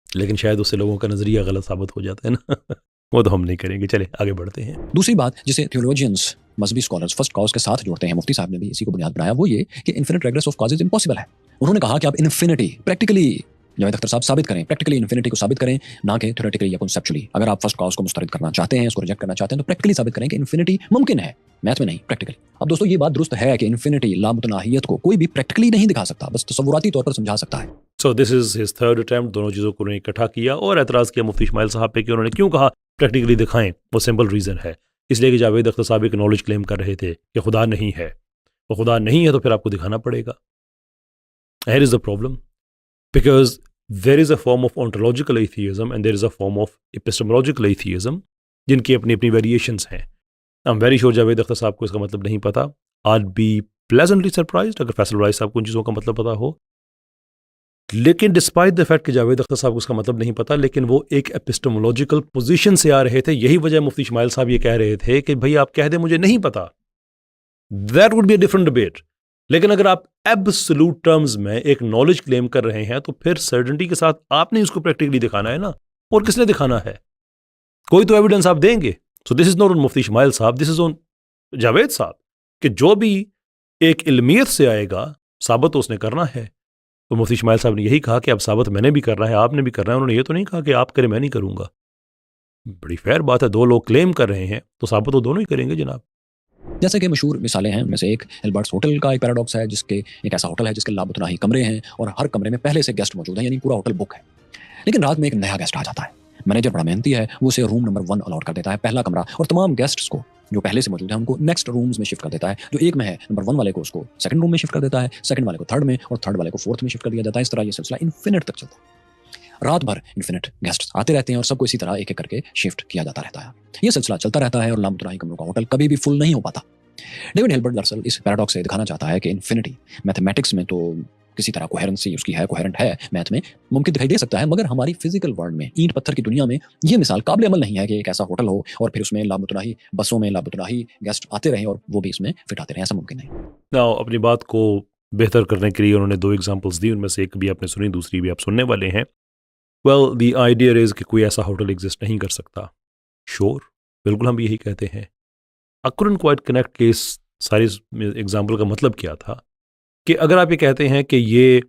लेकिन शायद उससे लोगों का नजरिया गलत साबित हो जाता है ना वो तो हम नहीं करेंगे। चले आगे बढ़ते हैं। दूसरी बात जिसे थियोलॉजियंस, मजहबी स्कॉलर्स फर्स्ट कॉज के साथ जोड़ते हैं, मुफ्ती साहब ने भी इसी को बुनियाद बनाया, वो ये कि इन्फिनिट रेग्रेस ऑफ कॉजेज इम्पॉसिबल है। उन्होंने कहा कि आप इन्फिनिटी प्रैक्टिकली, जावेद अख्तर साहब, साबित करें, प्रैक्टिकली इन्फिनिटी को साबित करें, ना कि थ्योरेटिकली या कॉन्सेप्चुअली। अगर आप फर्स्ट कॉज को मुस्तरद करना चाहते हैं, उसको रिजेक्ट करना चाहते हैं, तो प्रैक्टिकली साबित करें कि इन्फिनिटी मुमकिन है, मैथ में नहीं, प्रैक्टिकली। अब दोस्तों ये बात दुरुस्त है कि इन्फिनिटी, लामुतनाहियत को कोई भी प्रैक्टिकली नहीं दिखा सकता, बस तसव्वुराती तौर पर समझा सकता है। सो this is his third attempt. दोनों चीज़ों को उन्होंने इकट्ठा किया और एतराज़ किया मुफ्ती इस्माइल साहब पे कि उन्होंने क्यों कहा प्रैक्टिकली दिखाएं। वो सिंपल रीज़न है, इसलिए कि जावेद अख्तर साहब एक नॉलेज क्लेम कर रहे थे कि खुदा नहीं है, वो खुदा नहीं है तो फिर आपको दिखाना पड़ेगा। Here is the problem, because there is a form of ontological atheism and there is a form of epistemological atheism, जिनकी अपनी अपनी वेरिएशंस हैं। I am very sure Javed Akhtar साहब को इसका मतलब नहीं पता। I'd be pleasantly surprised अगर फैसल राइस साहब को उन चीज़ों का मतलब पता हो। लेकिन डिस्पाइट द फैक्ट कि जावेद अख्तर साहब को उसका मतलब नहीं पता, लेकिन वो एक एपिस्टेमोलॉजिकल पोजीशन से आ रहे थे। यही वजह मुफ्ती इस्माइल साहब ये कह रहे थे कि भाई आप कह दे मुझे नहीं पता, that would be a different debate. लेकिन अगर आप एब्सोल्यूट टर्म्स में एक नॉलेज क्लेम कर रहे हैं तो फिर सर्टेनिटी के साथ आपने उसको प्रैक्टिकली दिखाना है ना। और किसने दिखाना है? कोई तो एविडेंस आप देंगे। So this is not on Mufti Ismail साहब, दिस इज ऑन जावेद साहब, कि जो भी एक इल्मियत से आएगा साबित तो उसने करना है। तो मुफ्ती इस्माइल साहब ने यही कहा कि अब साबित मैंने भी करना है, आपने भी करना है। उन्होंने ये तो नहीं कहा कि आप करें मैं नहीं करूंगा। बड़ी फेयर बात है, दो लोग क्लेम कर रहे हैं तो साबित तो दोनों ही करेंगे जनाब। जैसे कि मशहूर मिसालें हैं, उनमें से एक हिल्बर्ट्स होटल का एक पैराडॉक्स है, जिसके एक ऐसा होटल है जिसके लाबुतनाही कमरे हैं और हर कमरे में पहले से गेस्ट मौजूद हैं, यानी पूरा होटल बुक है। लेकिन रात में एक नया गेस्ट आ जाता है। मैनेजर बड़ा मेहनती है, वो उसे रूम नंबर 1 अलॉट कर देता है, पहला कमरा, और तमाम गेस्ट्स को जो पहले से मौजूद है उनको नेक्स्ट रूम्स में शिफ्ट कर देता है। जो एक में है नंबर 1 वाले को उसको सेकंड रूम में शिफ्ट कर देता है, सेकंड वाले को थर्ड में, और थर्ड वाले को फोर्थ में शिफ्ट कर दिया जाता है। इस तरह ये सिलसिला इन्फिनिट तक चलता है। रात भर इन्फिनिट गेस्ट आते रहते हैं और सबको इसी तरह एक एक करके शिफ्ट किया जाता रहता है। ये सिलसिला चलता रहता है और लामुतनाही कमरों का होटल कभी भी फुल नहीं हो पाता। डेविड हिल्बर्ट दरअसल इस पैराडॉक्स से दिखाना चाहता है कि इन्फिनिटी मैथमेटिक्स में तो किसी तरह कोहेरेंसी उसकी है, कोहेरेंट है, मैथ में मुमकिन दिखाई दे सकता है, मगर हमारी फिजिकल वर्ल्ड में, ईंट पत्थर की दुनिया में ये मिसाल काबिल अमल नहीं है कि एक ऐसा होटल हो और फिर उसमें लामुतनाही बसों में लामुतनाही गेस्ट आते रहें और वो भी इसमें फिट आते रहें। ऐसा मुमकिन नहीं। नाउ अपनी बात को बेहतर करने के लिए उन्होंने 2 एग्जांपल्स दी, उनमें से एक भी आपने सुनी, दूसरी भी आप सुनने वाले हैं। वेल द आइडिया इज कि कोई ऐसा होटल एग्जिस्ट नहीं कर सकता। श्योर, बिल्कुल हम भी यही कहते हैं। आई कुडंट क्वाइट कनेक्ट के इस सारी एग्जाम्पल का मतलब क्या था कि अगर आप ये कहते हैं कि ये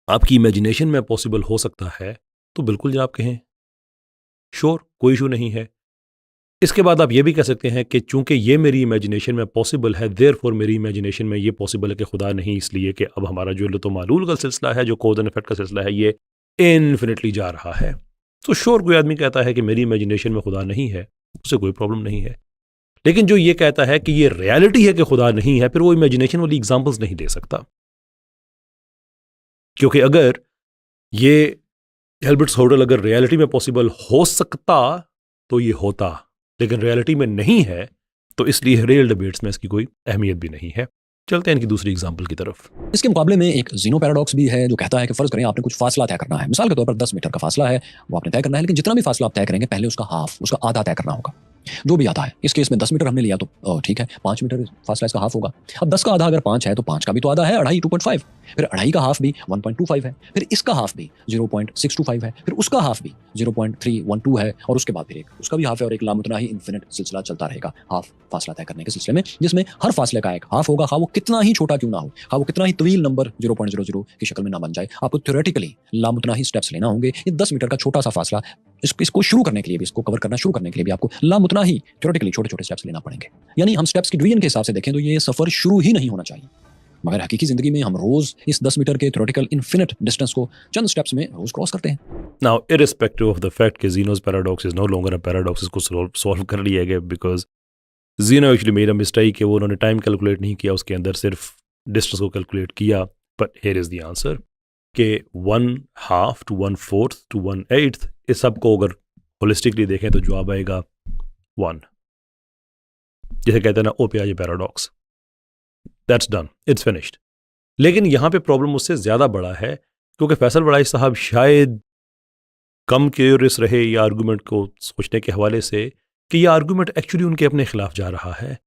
आपकी इमेजिनेशन में पॉसिबल हो सकता है तो बिल्कुल जनाब कहें, श्योर, कोई इशू नहीं है। इसके बाद आप ये भी कह सकते हैं कि चूंकि ये मेरी इमेजिनेशन में पॉसिबल है, देयरफॉर मेरी इमेजिनेशन में ये पॉसिबल है कि खुदा नहीं, इसलिए कि अब हमारा जो लुत्फ़ मालूल का सिलसिला है, जो कॉज एंड इफेक्ट का सिलसिला है, ये इन्फिनिटली जा रहा है। तो श्योर कोई आदमी कहता है कि मेरी इमेजिनेशन में खुदा नहीं है, उससे कोई प्रॉब्लम नहीं है। लेकिन जो ये कहता है कि ये रियलिटी है कि खुदा नहीं है, फिर वो इमेजिनेशन वाली एग्जांपल्स नहीं दे सकता। क्योंकि अगर ये हिल्बर्ट्स होटल अगर रियलिटी में पॉसिबल हो सकता तो ये होता, लेकिन रियलिटी में नहीं है, तो इसलिए रियल डिबेट्स में इसकी कोई अहमियत भी नहीं है। चलते हैं इनकी दूसरी एग्जांपल की तरफ। इसके मुकाबले में एक जीनो पैराडॉक्स भी है जो कहता है कि फर्ज करें आपने कुछ फासला तय करना है। मिसाल के तौर पर 10 मीटर का फासला है, वो आपने तय करना है, लेकिन जितना भी फासला आप तय करेंगे पहले उसका हाफ, उसका आधा तय करना होगा। जो भी आता है, इस केस में 10 मीटर हमने लिया तो ठीक है, 5 मीटर फासला इसका हाफ होगा। अब 10 का आधा अगर 5 है तो 5 का भी तो आधा है, अढ़ाई 2.5, फिर अढ़ाई का हाफ भी 1.25 है, फिर इसका हाफ भी 0.625 है, फिर उसका हाफ भी 0.312 है, और उसके बाद फिर एक उसका भी हाफ है, और एक लामुतनाही इन्फिनिट सिलसिला चलता रहेगा हाफ फासला तय करने के सिलसिले में, जिसमें हर फासले का एक हाफ होगा, वो कितना ही छोटा क्यों ना हो, वो कितना ही तवील नंबर 0.00 की शक्ल में ना बन जाए। आपको थ्योरेटिकली लामुतनाही स्टेप्स लेना होंगे। ये 10 मीटर का छोटा सा फासला, इसको शुरू करने के लिए भी, इसको कवर करना शुरू करने के लिए भी आपको लामुतनाही थ्योरेटिकली छोटे छोटे स्टेप्स लेना पड़ेंगे। यानी हम स्टेप्स की डिवीजन के हिसाब से देखें तो ये सफर शुरू ही नहीं होना चाहिए, मगर हकीकी जिंदगी में हम रोज इस 10 मीटर के थ्योरेटिकल इन्फिनिट डिस्टेंस को चंद स्टेप्स में रोज क्रॉस करते हैं। Now irrespective of the fact कि Zeno's paradox is no longer a paradox, इसको सॉल्व कर लिया गया because Zeno actually made a mistake कि वो उन्होंने टाइम कैलकुलेट नहीं किया, उसके अंदर सिर्फ डिस्टेंस को कैलकुलेट किया। But here is the answer कि 1/2 to 1/4 to 1/8 इस सब को अगर होलिस्टिकली देखें तो जवाब आएगा 1। जैसे कहते हैं ना ओ पे आ paradox, that's done, it's finished. लेकिन यहाँ पे प्रॉब्लम उससे ज़्यादा बड़ा है, क्योंकि फैसल बड़ाई साहब शायद कम क्यूरियस रहे ये आर्गूमेंट को सोचने के हवाले से कि ये आर्गूमेंट एक्चुअली उनके अपने खिलाफ जा रहा है,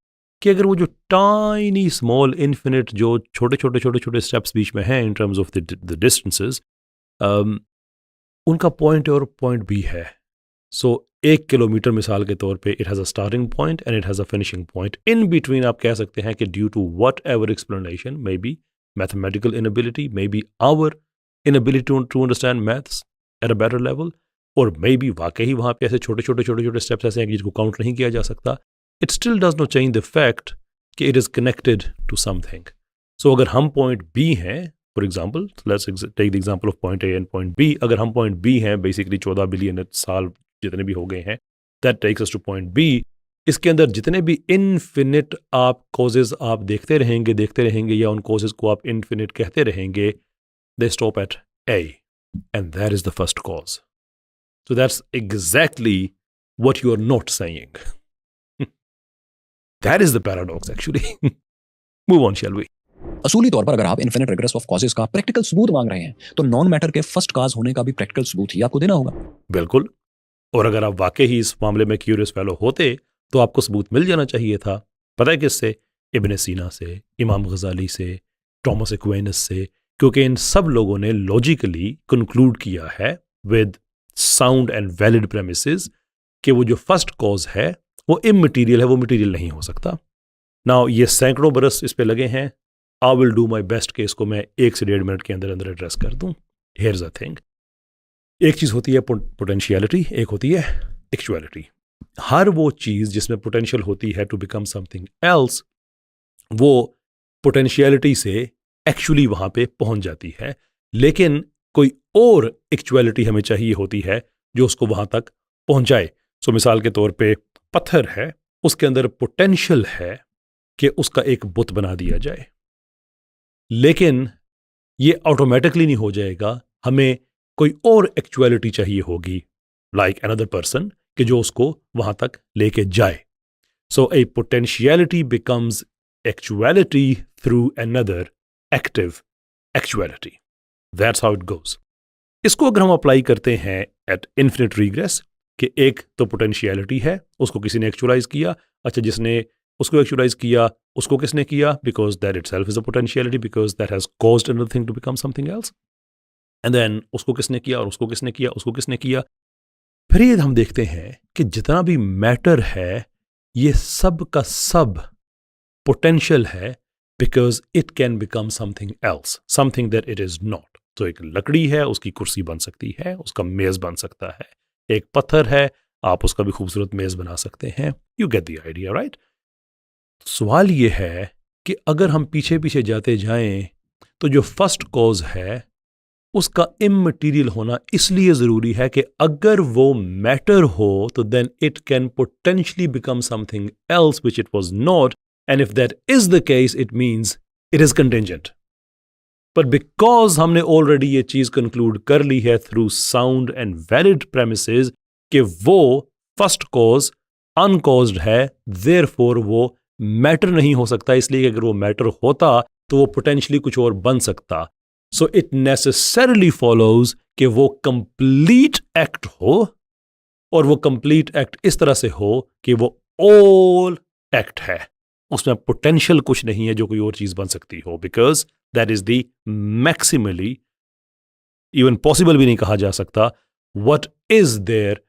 कि अगर वो जो टाइनी स्मॉल इन्फिनिट जो छोटे छोटे छोटे छोटे स्टेप्स बीच में हैं in terms of the distances, उनका पॉइंट और पॉइंट बी है। सो 1 किलोमीटर मिसाल के तौर पे it has a starting point and it has a finishing point. In between आप कह सकते हैं कि due to whatever explanation, maybe mathematical inability, maybe our inability to understand maths at a better level, और may be वाकई वहाँ पे ऐसे छोटे छोटे छोटे छोटे स्टेप्स ऐसे हैं जिसको काउंट नहीं किया जा सकता, it still does not change the fact कि it is connected to something. So अगर हम पॉइंट बी हैं, for example let's take the example of point A and point B, अगर हम पॉइंट बी हैं, बेसिकली 14 बिलियन साल जितने भी हो गए हैं, that takes us to point B. इसके अंदर जितने भी इनफिनिट आप कॉजेज आप देखते रहेंगे या उन कॉजेज को आप इनफिनिट कहते रहेंगे, they stop at a end that is the first cause. So that's exactly what you are not saying. That is the paradox actually. Move on shall we. असूली तौर पर अगर आप इन्फिनिट रिग्रेस ऑफ कॉजेज का practical सबूत मांग रहे हैं तो नॉन मैटर के फर्स्ट काज होने का भी प्रैक्टिकल सबूत ही आपको देना होगा। बिल्कुल, और अगर आप वाकई ही इस मामले में क्यूरियस फेलो होते तो आपको सबूत मिल जाना चाहिए था। पता है किससे? इब्न सीना से, इमाम गजाली से, थॉमस एक्विनास से, क्योंकि इन सब लोगों ने लॉजिकली कंक्लूड किया है with sound and valid premises कि वो जो फर्स्ट कॉज है वो इमटेरियल है, वो मटेरियल नहीं हो सकता। नाउ ये सैकड़ों बरस इस पे लगे हैं। I will do my best कि इसको मैं 1 से 1.5 मिनट के अंदर अंदर एड्रेस कर दूं। हियर्स अ थिंग, एक चीज़ होती है पोटेंशियलिटी, एक होती है एक्चुअलिटी। हर वो चीज़ जिसमें पोटेंशियल होती है टू बिकम समथिंग एल्स, वो पोटेंशियलिटी से एक्चुअली वहाँ पे पहुँच जाती है, लेकिन कोई और एक्चुअलिटी हमें चाहिए होती है जो उसको वहाँ तक पहुँचाए। सो मिसाल के तौर पे पत्थर है, उसके अंदर पोटेंशियल है कि उसका एक बुत बना दिया जाए, लेकिन ये ऑटोमेटिकली नहीं हो जाएगा, हमें कोई और एक्चुअलिटी चाहिए होगी, लाइक अनदर पर्सन, कि जो उसको वहां तक लेके जाए। So a potentiality becomes actuality through another active actuality. That's how it goes. इसको अगर हम अप्लाई करते हैं एट इन्फिनिट रिग्रेस, कि एक तो पोटेंशियलिटी है, उसको किसी ने एक्चुअलाइज किया। अच्छा, जिसने उसको एक्चुअलाइज किया, उसको किसने किया? Because that itself is a potentiality, because that has caused another thing to become something else. And then उसको किसने किया, और उसको किसने किया, उसको किसने किया। फिर ये हम देखते हैं कि जितना भी मैटर है, ये सब का सब पोटेंशियल है, because it can become something else, something that it is not. तो एक लकड़ी है, उसकी कुर्सी बन सकती है, उसका मेज बन सकता है। एक पत्थर है, आप उसका भी खूबसूरत मेज बना सकते हैं। You get the idea, right? सवाल ये है कि अगर हम पीछे पीछे जाते जाएं तो जो फर्स्ट कॉज है उसका इमटेरियल होना इसलिए ज़रूरी है कि अगर वो मैटर हो तो then it can potentially become something else which it was not, and if that is the case it means it is contingent. पर बिकॉज हमने ऑलरेडी ये चीज़ कंक्लूड कर ली है through sound and valid premises कि वो फर्स्ट कॉज अनकॉज्ड है, देयरफॉर वो मैटर नहीं हो सकता, इसलिए अगर वो मैटर होता तो वो पोटेंशियली कुछ और बन सकता। सो इट नेसेसरली फॉलोज कि वो कंप्लीट एक्ट हो, और वो कंप्लीट एक्ट इस तरह से हो कि वो ऑल एक्ट है, उसमें पोटेंशियल कुछ नहीं है जो कोई और चीज बन सकती हो, because that is the maximally, even possible भी नहीं कहा जा सकता, what is there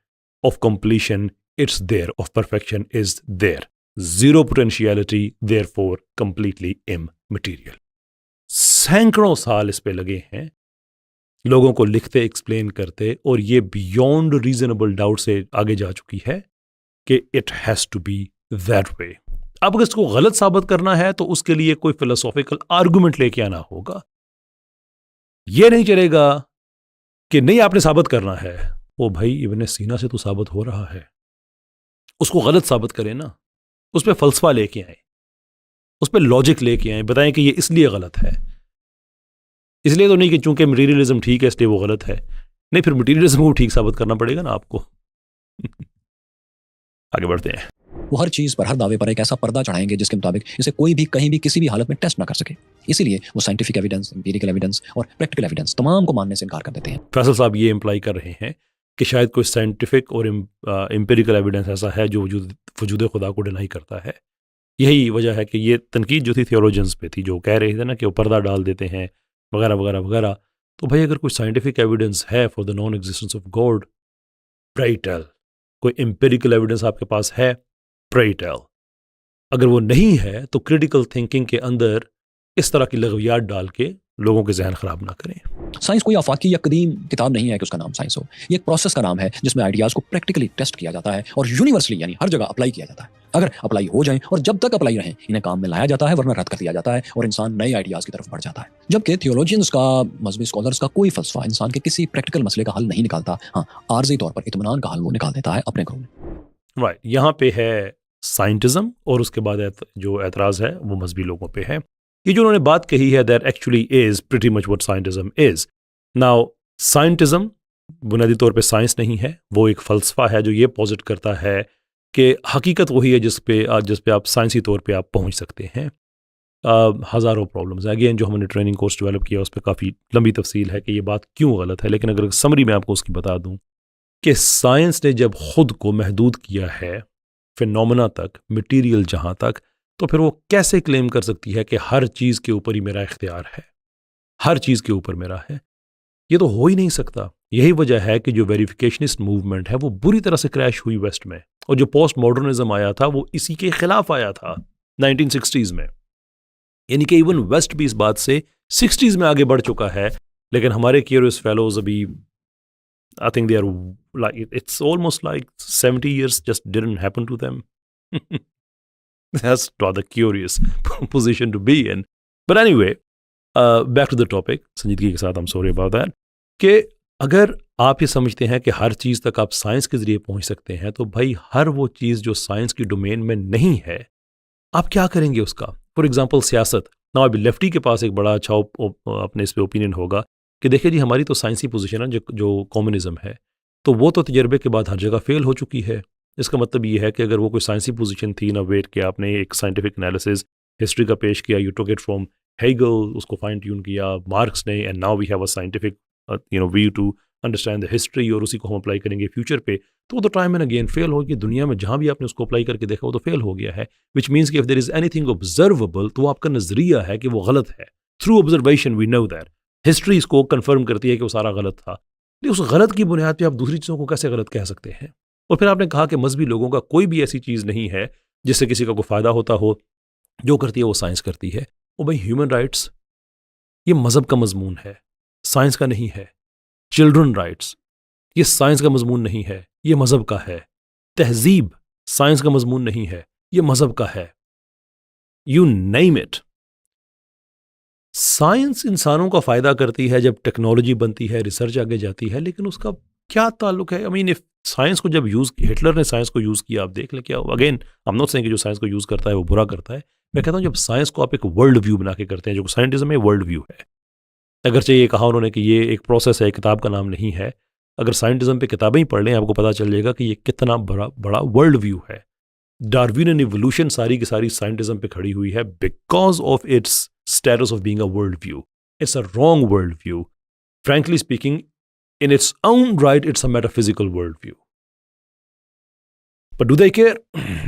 of completion, it's there of perfection is there. Zero potentiality, therefore completely immaterial. सैकड़ों साल इस पे लगे हैं लोगों को लिखते, एक्सप्लेन करते, और ये बियॉन्ड रीजनेबल डाउट से आगे जा चुकी है कि it has to be that way. अब अगर इसको गलत साबित करना है तो उसके लिए कोई फिलोसॉफिकल आर्गुमेंट लेके आना होगा। यह नहीं चलेगा कि नहीं आपने साबित करना है। ओ भाई, इब्न सीना से तो साबित हो रहा है, उसको गलत साबित करें ना, उस पर फलसफा लेके आए, उस पर लॉजिक लेके आए, बताएं कि ये इसलिए गलत है। इसलिए तो नहीं कि चूंकि मटीरियलिज्म ठीक है इसलिए वो गलत है। नहीं, फिर मटीरियलिज्म को ठीक साबित करना पड़ेगा ना आपको। आगे बढ़ते हैं। वो हर चीज़ पर, हर दावे पर एक ऐसा पर्दा चढ़ाएंगे जिसके मुताबिक इसे कोई भी कहीं भी किसी भी हालत में टेस्ट ना कर सके। इसीलिए वो साइंटिफिक एविडेंस, एम्पिरिकल एविडेंस और प्रैक्टिकल एविडेंस तमाम को मानने से इनकार कर देते हैं। फैसल साहब ये इम्प्लाई कर रहे हैं कि शायद कोई साइंटिफिक और एम्पिरिकल एविडेंस ऐसा है जो वजूद खुदा को डिनाई करता है। यही वजह है कि ये तनकीद जो थी थियोलॉजियंस पे थी, जो कह रहे थे ना कि वो पर्दा डाल देते हैं वगैरह वगैरह वगैरह। तो भाई अगर कोई साइंटिफिक एविडेंस है for the non existence of God, pray tell. कोई एम्पिरिकल एविडेंस आपके पास है, प्रे टेल। अगर वो नहीं है तो क्रिटिकल थिंकिंग के अंदर इस तरह की लगवियात डाल के लोगों के जहन खराब ना करें। साइंस कोई आफाकी या कदीम किताब नहीं है कि उसका नाम साइंस हो। ये एक प्रोसेस का नाम है जिसमें आइडियाज़ को प्रैक्टिकली टेस्ट किया जाता है और यूनिवर्सली यानी हर जगह अप्लाई किया जाता है। अगर अप्लाई हो जाएं और जब तक अप्लाई रहें इन्हें काम में लाया जाता है, वरना रद्द कर दिया जाता है और इंसान नए आइडियाज़ की तरफ बढ़ जाता है। जबकि थियोलॉजियंस का, मजहबी स्कॉलर्स का कोई फलसफा इंसान के किसी प्रैक्टिकल मसले का हल नहीं निकालता। हाँ, आर्जी तौर पर इत्मीनान का हल वो निकाल देता है अपने घरों में। राइट, यहाँ पे है साइंटिज्म और उसके बाद जो एतराज़ है वो मजहबी लोगों पे है। ये जो उन्होंने बात कही है that actually is pretty much what scientism is. Now scientism बुनियादी तौर पे साइंस नहीं है, वो एक फ़लसफ़ा है जो ये पॉजिट करता है कि हकीकत वही है जिस पे आप साइंसी तौर पे आप पहुंच सकते हैं। हज़ारों प्रॉब्लम्स हैं। अगेन जो हमने ट्रेनिंग कोर्स डेवलप किया उस पर काफ़ी लंबी तफसील है कि ये बात क्यों गलत है, लेकिन अगर समरी में आपको उसकी बता दूं कि साइंस ने जब खुद को महदूद किया है फिनोमेना तक, मटीरियल जहाँ तक, तो फिर वो कैसे क्लेम कर सकती है कि हर चीज़ के ऊपर ही मेरा इख्तियार है, हर चीज़ के ऊपर मेरा है? ये तो हो ही नहीं सकता। यही वजह है कि जो वेरिफिकेशनिस्ट मूवमेंट है वो बुरी तरह से क्रैश हुई वेस्ट में, और जो पोस्ट मॉडर्निज्म आया था वो इसी के खिलाफ आया था 1960s में। यानी कि इवन वेस्ट भी इस बात से 60s में आगे बढ़ चुका है, लेकिन हमारे क्यूरियस फेलोज अभी I think they are like it's almost like 70 years just didn't happen to them. That's rather curious position to be in. But anyway, back to the topic. संजीदगी के साथ I'm sorry about that. कि अगर आप ये समझते हैं कि हर चीज़ तक आप साइंस के ज़रिए पहुंच सकते हैं, तो भाई हर वो चीज़ जो साइंस की डोमेन में नहीं है आप क्या करेंगे उसका? फॉर एग्जांपल सियासत। ना अभी लेफ्टी के पास एक बड़ा अच्छा अपने इस पे ओपिनियन होगा कि देखिए जी हमारी तो साइंसी पोजीशन है जो कम्युनिज्म है, तो वो तो तजर्बे के बाद हर जगह फेल हो चुकी है। इसका मतलब ये है कि अगर वो कोई साइंसी पोजीशन थी ना, वेट के आपने एक साइंटिफिक एनालिसिस हिस्ट्री का पेश किया, you took it from Hegel, उसको फाइन ट्यून किया मार्क्स ने, and now we have a scientific view to understand the history, और उसी को हम अप्लाई करेंगे फ्यूचर पे, तो वो तो टाइम एंड अगेन फेल होगी। दुनिया में जहाँ भी आपने उसको अप्लाई करके देखा वो तो फेल हो गया है। विच मीन्स कि if there is anything observable, तो आपका नजरिया है कि वो गलत है। Through observation we know that. History इसको कन्फर्म करती है कि वो सारा गलत था, लेकिन उस गलत की बुनियाद पर आप दूसरी चीज़ों को कैसे गलत कह सकते हैं? और फिर आपने कहा कि मजहबी लोगों का कोई भी ऐसी चीज़ नहीं है जिससे किसी का कोई फ़ायदा होता हो, जो करती है वो साइंस करती है। वो भाई ह्यूमन राइट्स ये मज़हब का मजमून है, साइंस का नहीं है। चिल्ड्रन राइट्स ये साइंस का मजमून नहीं है, ये मज़हब का है। तहजीब साइंस का मजमून नहीं है, ये मज़हब का है। You name it. साइंस इंसानों का फ़ायदा करती है जब टेक्नोलॉजी बनती है, रिसर्च आगे जाती है, लेकिन उसका क्या ताल्लुक है? आई मीन साइंस को जब हिटलर ने साइंस को यूज़ किया, आप देख लें क्या हुआ। Again I am not saying कि जो साइंस को यूज़ करता है वो बुरा करता है। मैं कहता हूँ जब साइंस को आप एक वर्ल्ड व्यू बना के करते हैं, जो साइंटिज्म में वर्ल्ड व्यू है। अगरचे ये कहा उन्होंने कि ये एक प्रोसेस है, किताब का नाम नहीं है। अगर साइंटिज्म पे किताबें ही पढ़ लें आपको पता चल जाएगा कि ये कितना बड़ा वर्ल्ड व्यू है। डार्विनियन इवोल्यूशन सारी की सारी साइंटिज्म पे खड़ी हुई है because of its status of being a world view. It's a wrong world view. Frankly speaking, in its own right, it's a metaphysical worldview. But do they care?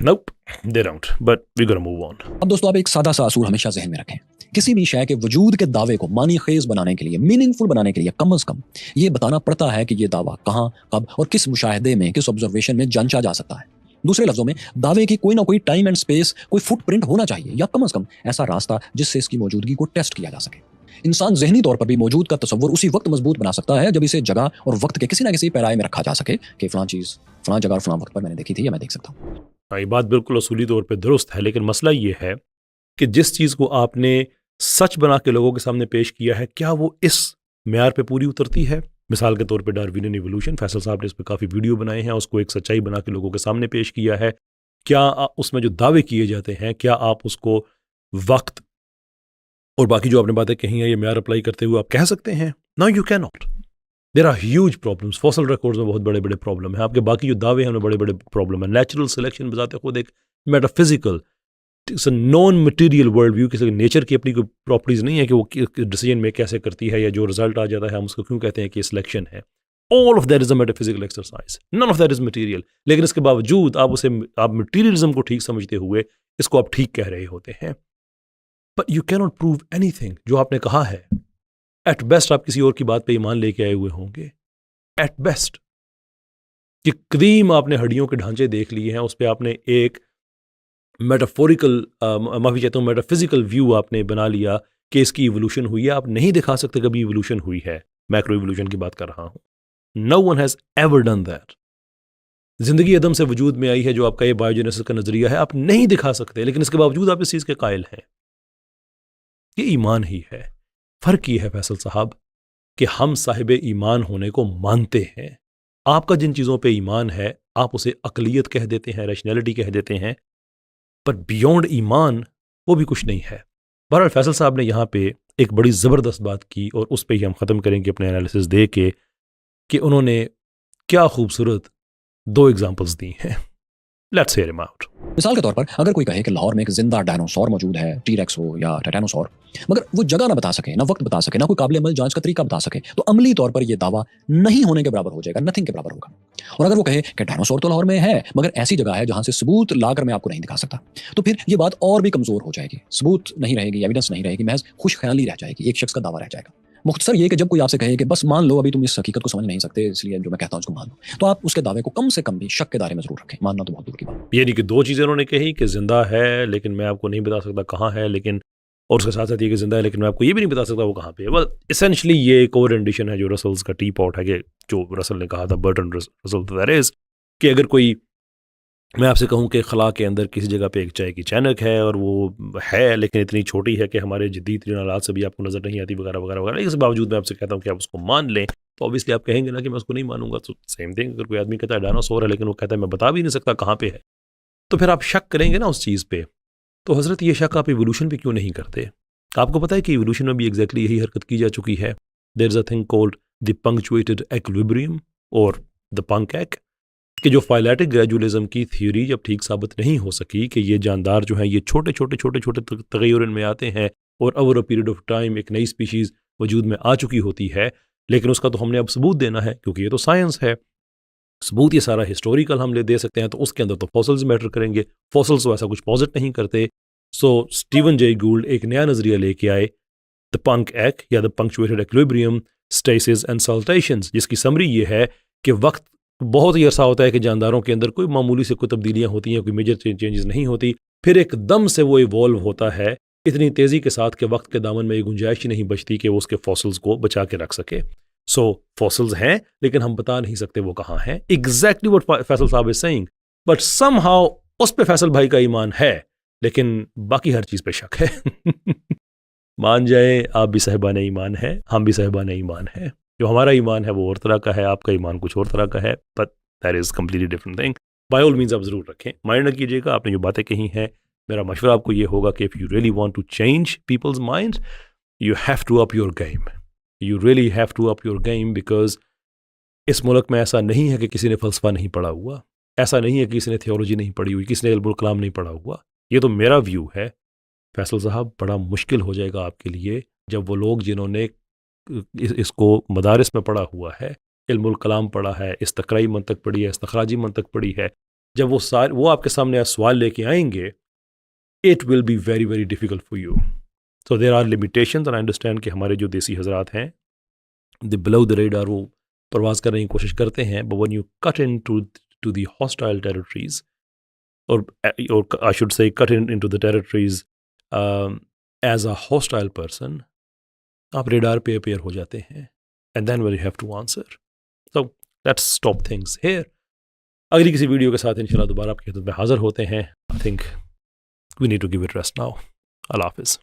Nope, they don't. But we're gonna move on. अब दोस्तों आप एक सादा सा असूल हमेशा जहन में रखें। किसी भी शय के वजूद के दावे को मानी खेज बनाने के लिए, मीनिंगफुल बनाने के लिए कम से कम ये बताना पड़ता है कि ये दावा कहाँ, कब और किस मुशाहिदे में, किस ऑब्जर्वेशन में जांचा जा सकता है। दूसरे लफ्जों में दावे की कोई ना कोई टाइम एंड स्पेस, कोई फुटप्रिंट होना चाहिए, या कम से कम ऐसा रास्ता जिससे इसकी मौजूदगी को टेस्ट किया जा सके। इंसान ज़हनी तौर पर भी मौजूद का तसव्वुर उसी वक्त मजबूत बना सकता है जब इसे जगह और वक्त के किसी ना किसी पैराए में रखा जा सके कि फ़लाँ चीज़ फ़लाँ जगह और फ़लाँ वक्त पर मैंने देखी थी या मैं देख सकता हूँ। ये बात बिल्कुल असूली तौर पे दुरुस्त है, लेकिन मसला ये है कि जिस चीज़ को आपने सच बना के लोगों के सामने पेश किया है, क्या वो इस मेयार पे पूरी उतरती है? मिसाल के तौर पे डार्विनियन इवोल्यूशन, फैसल साहब ने इस पर काफ़ी वीडियो बनाए हैं, उसको एक सच्चाई बना के लोगों के सामने पेश किया है। क्या उसमें जो दावे किए जाते हैं, क्या आप उसको वक्त और बाकी जो आपने बातें कही हैं ये मेयार अप्लाई करते हुए आप कह सकते हैं? No, you can not. There are huge problems. Fossil records में बहुत बड़े बड़े प्रॉब्लम है। आपके बाकी जो दावे हैं उनमें बड़े बड़े प्रॉब्लम है। नेचुरल सिलेक्शन बजाते खुद एक metaphysical, non material world view, किसी नेचर की अपनी कोई प्रॉपर्टीज नहीं है कि वो डिसीजन में कैसे करती है या जो रिजल्ट आ जाता है हम उसको क्यों कहते हैं कि सिलेक्शन है. All of that is a metaphysical exercise, none of that is material. लेकिन इसके बावजूद आप मटेरियलिज्म को ठीक समझते हुए इसको आप ठीक कह रहे होते हैं. But you can not prove anything. जो आपने कहा है, एट बेस्ट आप किसी और की बात पे ईमान लेके आए हुए होंगे, एट बेस्ट. कि कदीम आपने हड्डियों के ढांचे देख लिए हैं, उस पर आपने एक मेटाफोरिकल, माफी चाहता हूँ, मेटाफिजिकल व्यू आपने बना लिया कि इसकी इवोल्यूशन हुई है. आप नहीं दिखा सकते कभी इवोल्यूशन हुई है. मैक्रो इवोल्यूशन की बात कर रहा हूँ. No one has ever done that. जिंदगी अदम से वजूद में आई है, जो आपका ये बायोजेनेसिस का नजरिया है, आप नहीं दिखा सकते. लेकिन इसके बावजूद आप इस चीज के कायल हैं. ये ईमान ही है. फर्क ये है फैसल साहब कि हम साहिब ईमान होने को मानते हैं. आपका जिन चीज़ों पे ईमान है आप उसे अकलियत कह देते हैं, रैशनैलिटी कह देते हैं, पर बियॉन्ड ईमान वो भी कुछ नहीं है. बहरहाल फैसल साहब ने यहाँ पे एक बड़ी ज़बरदस्त बात की और उस पर ही हम ख़त्म करेंगे अपने एनालिसिस दे के कि उन्होंने क्या खूबसूरत 2 एग्जाम्पल्स दी हैं. Let's hear him out. मिसाल के तौर पर अगर कोई कहे कि लाहौर में एक जिंदा डायनासोर मौजूद है, टीरेक्स हो या टाइटेनोसोर, मगर वो जगह ना बता सके, ना वक्त बता सके, ना कोई काबिल अमल जांच का तरीका बता सके, तो अमली तौर पर यह दावा नहीं होने के बराबर हो जाएगा, नथिंग के बराबर होगा. और अगर वो कहे कि डायनासोर तो लाहौर में है मगर ऐसी जगह है जहां से सबूत लाकर मैं आपको नहीं दिखा सकता, तो फिर ये बात और भी कमजोर हो जाएगी. सबूत नहीं रहेगी, एविडेंस नहीं रहेगी, महज खुश ख्याली रह जाएगी, एक शख्स का दावा रह जाएगा. मुख्तसर ये कि जब कोई आपसे कहे कि बस मान लो अभी तुम इस हकीकत को समझ नहीं सकते इसलिए जो मैं कहता हूं उसको मान लो, तो आप उसके दावे को कम से कम भी शक के दायरे में जरूर रखें. मानना तो बहुत दूर की बात. यानी कि 2 चीज़ें उन्होंने कही कि जिंदा है लेकिन मैं आपको नहीं बता सकता कहाँ है, लेकिन और उसके साथ साथ ये कि जिंदा है लेकिन मैं आपको ये भी नहीं बता सकता वो कहाँ पे है. वेल एसेंशियली ये एक और रेंडिशन है जो रसल्स का टी पॉट है, कि जो रसल ने कहा था, बर्टन रसल, दैट इज कि अगर कोई, मैं आपसे कहूँ कि खला के अंदर किसी जगह पे एक चाय की चैनक है और वो है लेकिन इतनी छोटी है कि हमारे जदीद तरीन हालात से भी आपको नज़र नहीं आती वगैरह वगैरह वगैरह, इसके बावजूद मैं आपसे कहता हूँ कि आप उसको मान लें, तो ऑब्वियसली आप कहेंगे ना कि मैं उसको नहीं मानूंगा. तो सेम थिंग, अगर कोई आदमी कहता है डायनासोर है लेकिन वो कहता है मैं बता भी नहीं सकता कहाँ पे है, तो फिर आप शक करेंगे ना उस चीज़ पे. तो हज़रत ये शक आप इवोल्यूशन पे क्यों नहीं करते? आपको पता है कि इवोल्यूशन में भी एग्जैक्टली यही हरकत की जा चुकी है. There is a thing called the punctuated equilibrium और द पंकैक, कि जो फाइलेटिक ग्रेजुअलिज्म की थ्योरी जब ठीक साबित नहीं हो सकी कि ये जानदार जो हैं ये छोटे छोटे छोटे छोटे तगय्युर में आते हैं और over a period of time एक नई स्पीशीज़ वजूद में आ चुकी होती है, लेकिन उसका तो हमने अब सबूत देना है क्योंकि ये तो साइंस है. सबूत ये सारा हिस्टोरिकल हम ले दे सकते हैं, तो उसके अंदर तो फॉसिल्स मैटर करेंगे. फॉसिल्स तो ऐसा कुछ पॉजिट नहीं करते. सो स्टीवन जे गूल्ड एक नया नज़रिया लेके आए, द पंकैक या the punctuated equilibrium, stasis and saltations, जिसकी समरी ये है कि वक्त बहुत ही अरसा होता है कि जानदारों के अंदर कोई मामूली से कोई तब्दीलियाँ होती हैं, कोई मेजर चेंजेस नहीं होती, फिर एकदम से वो इवॉल्व होता है इतनी तेज़ी के साथ कि वक्त के दामन में ये गुंजाइश ही नहीं बचती कि वो उसके फॉसिल्स को बचा के रख सके. सो फॉसिल्स हैं लेकिन हम बता नहीं सकते वो कहाँ हैं. एग्जैक्टली व्हाट फैसल साहब इज सेइंग, बट समहाउ उस पे फैसल भाई का ईमान है लेकिन बाकी हर चीज़ पे शक है. मान जाए आप भी साहिबान ईमान है, हम भी साहिबान ईमान है. जो हमारा ईमान है वो और तरह का है, आपका ईमान कुछ और तरह का है, but that is completely different thing. By all means आप ज़रूर रखें, माइंड न कीजिएगा. आपने जो बातें कही हैं, मेरा मशवरा आपको ये होगा कि if you really want to change people's mind, you have to up your game. You really have to up your game, because इस मुल्क में ऐसा नहीं है कि किसी ने फ़लसफ़ा नहीं पढ़ा हुआ, ऐसा नहीं है कि किसी ने थियोलॉजी नहीं पढ़ी हुई, किसी ने इल्मुल कलाम नहीं पढ़ा हुआ. ये तो मेरा व्यू है. फैसल साहब, बड़ा मुश्किल हो जाएगा आपके लिए जब वो लोग जिन्होंने इसको मदारिस में पढ़ा हुआ है, इल्मुल कलाम पढ़ा है, इस्तक़राई मंतक पढ़ी है, इस्तख़राजी मंतक पढ़ी है, जब वो आपके सामने सवाल लेके आएंगे, it will be very very difficult for you. So there are limitations, और आई अंडरस्टैंड कि हमारे जो देसी हजरात हैं द बिलो द रेडार वो परवाज़ करने की कोशिश करते हैं, but when you cut in to the hostile territories, और I should say cut in to the territories as a hostile person, आप रेडार पे अपेयर हो जाते हैं, and then we have to answer. So let's stop things here. अगली किसी video के साथ इंशाल्लाह दोबारा आपकी खिदमत में हाजिर होते हैं. I think we need to give it rest now. अल्लाह हाफिज़.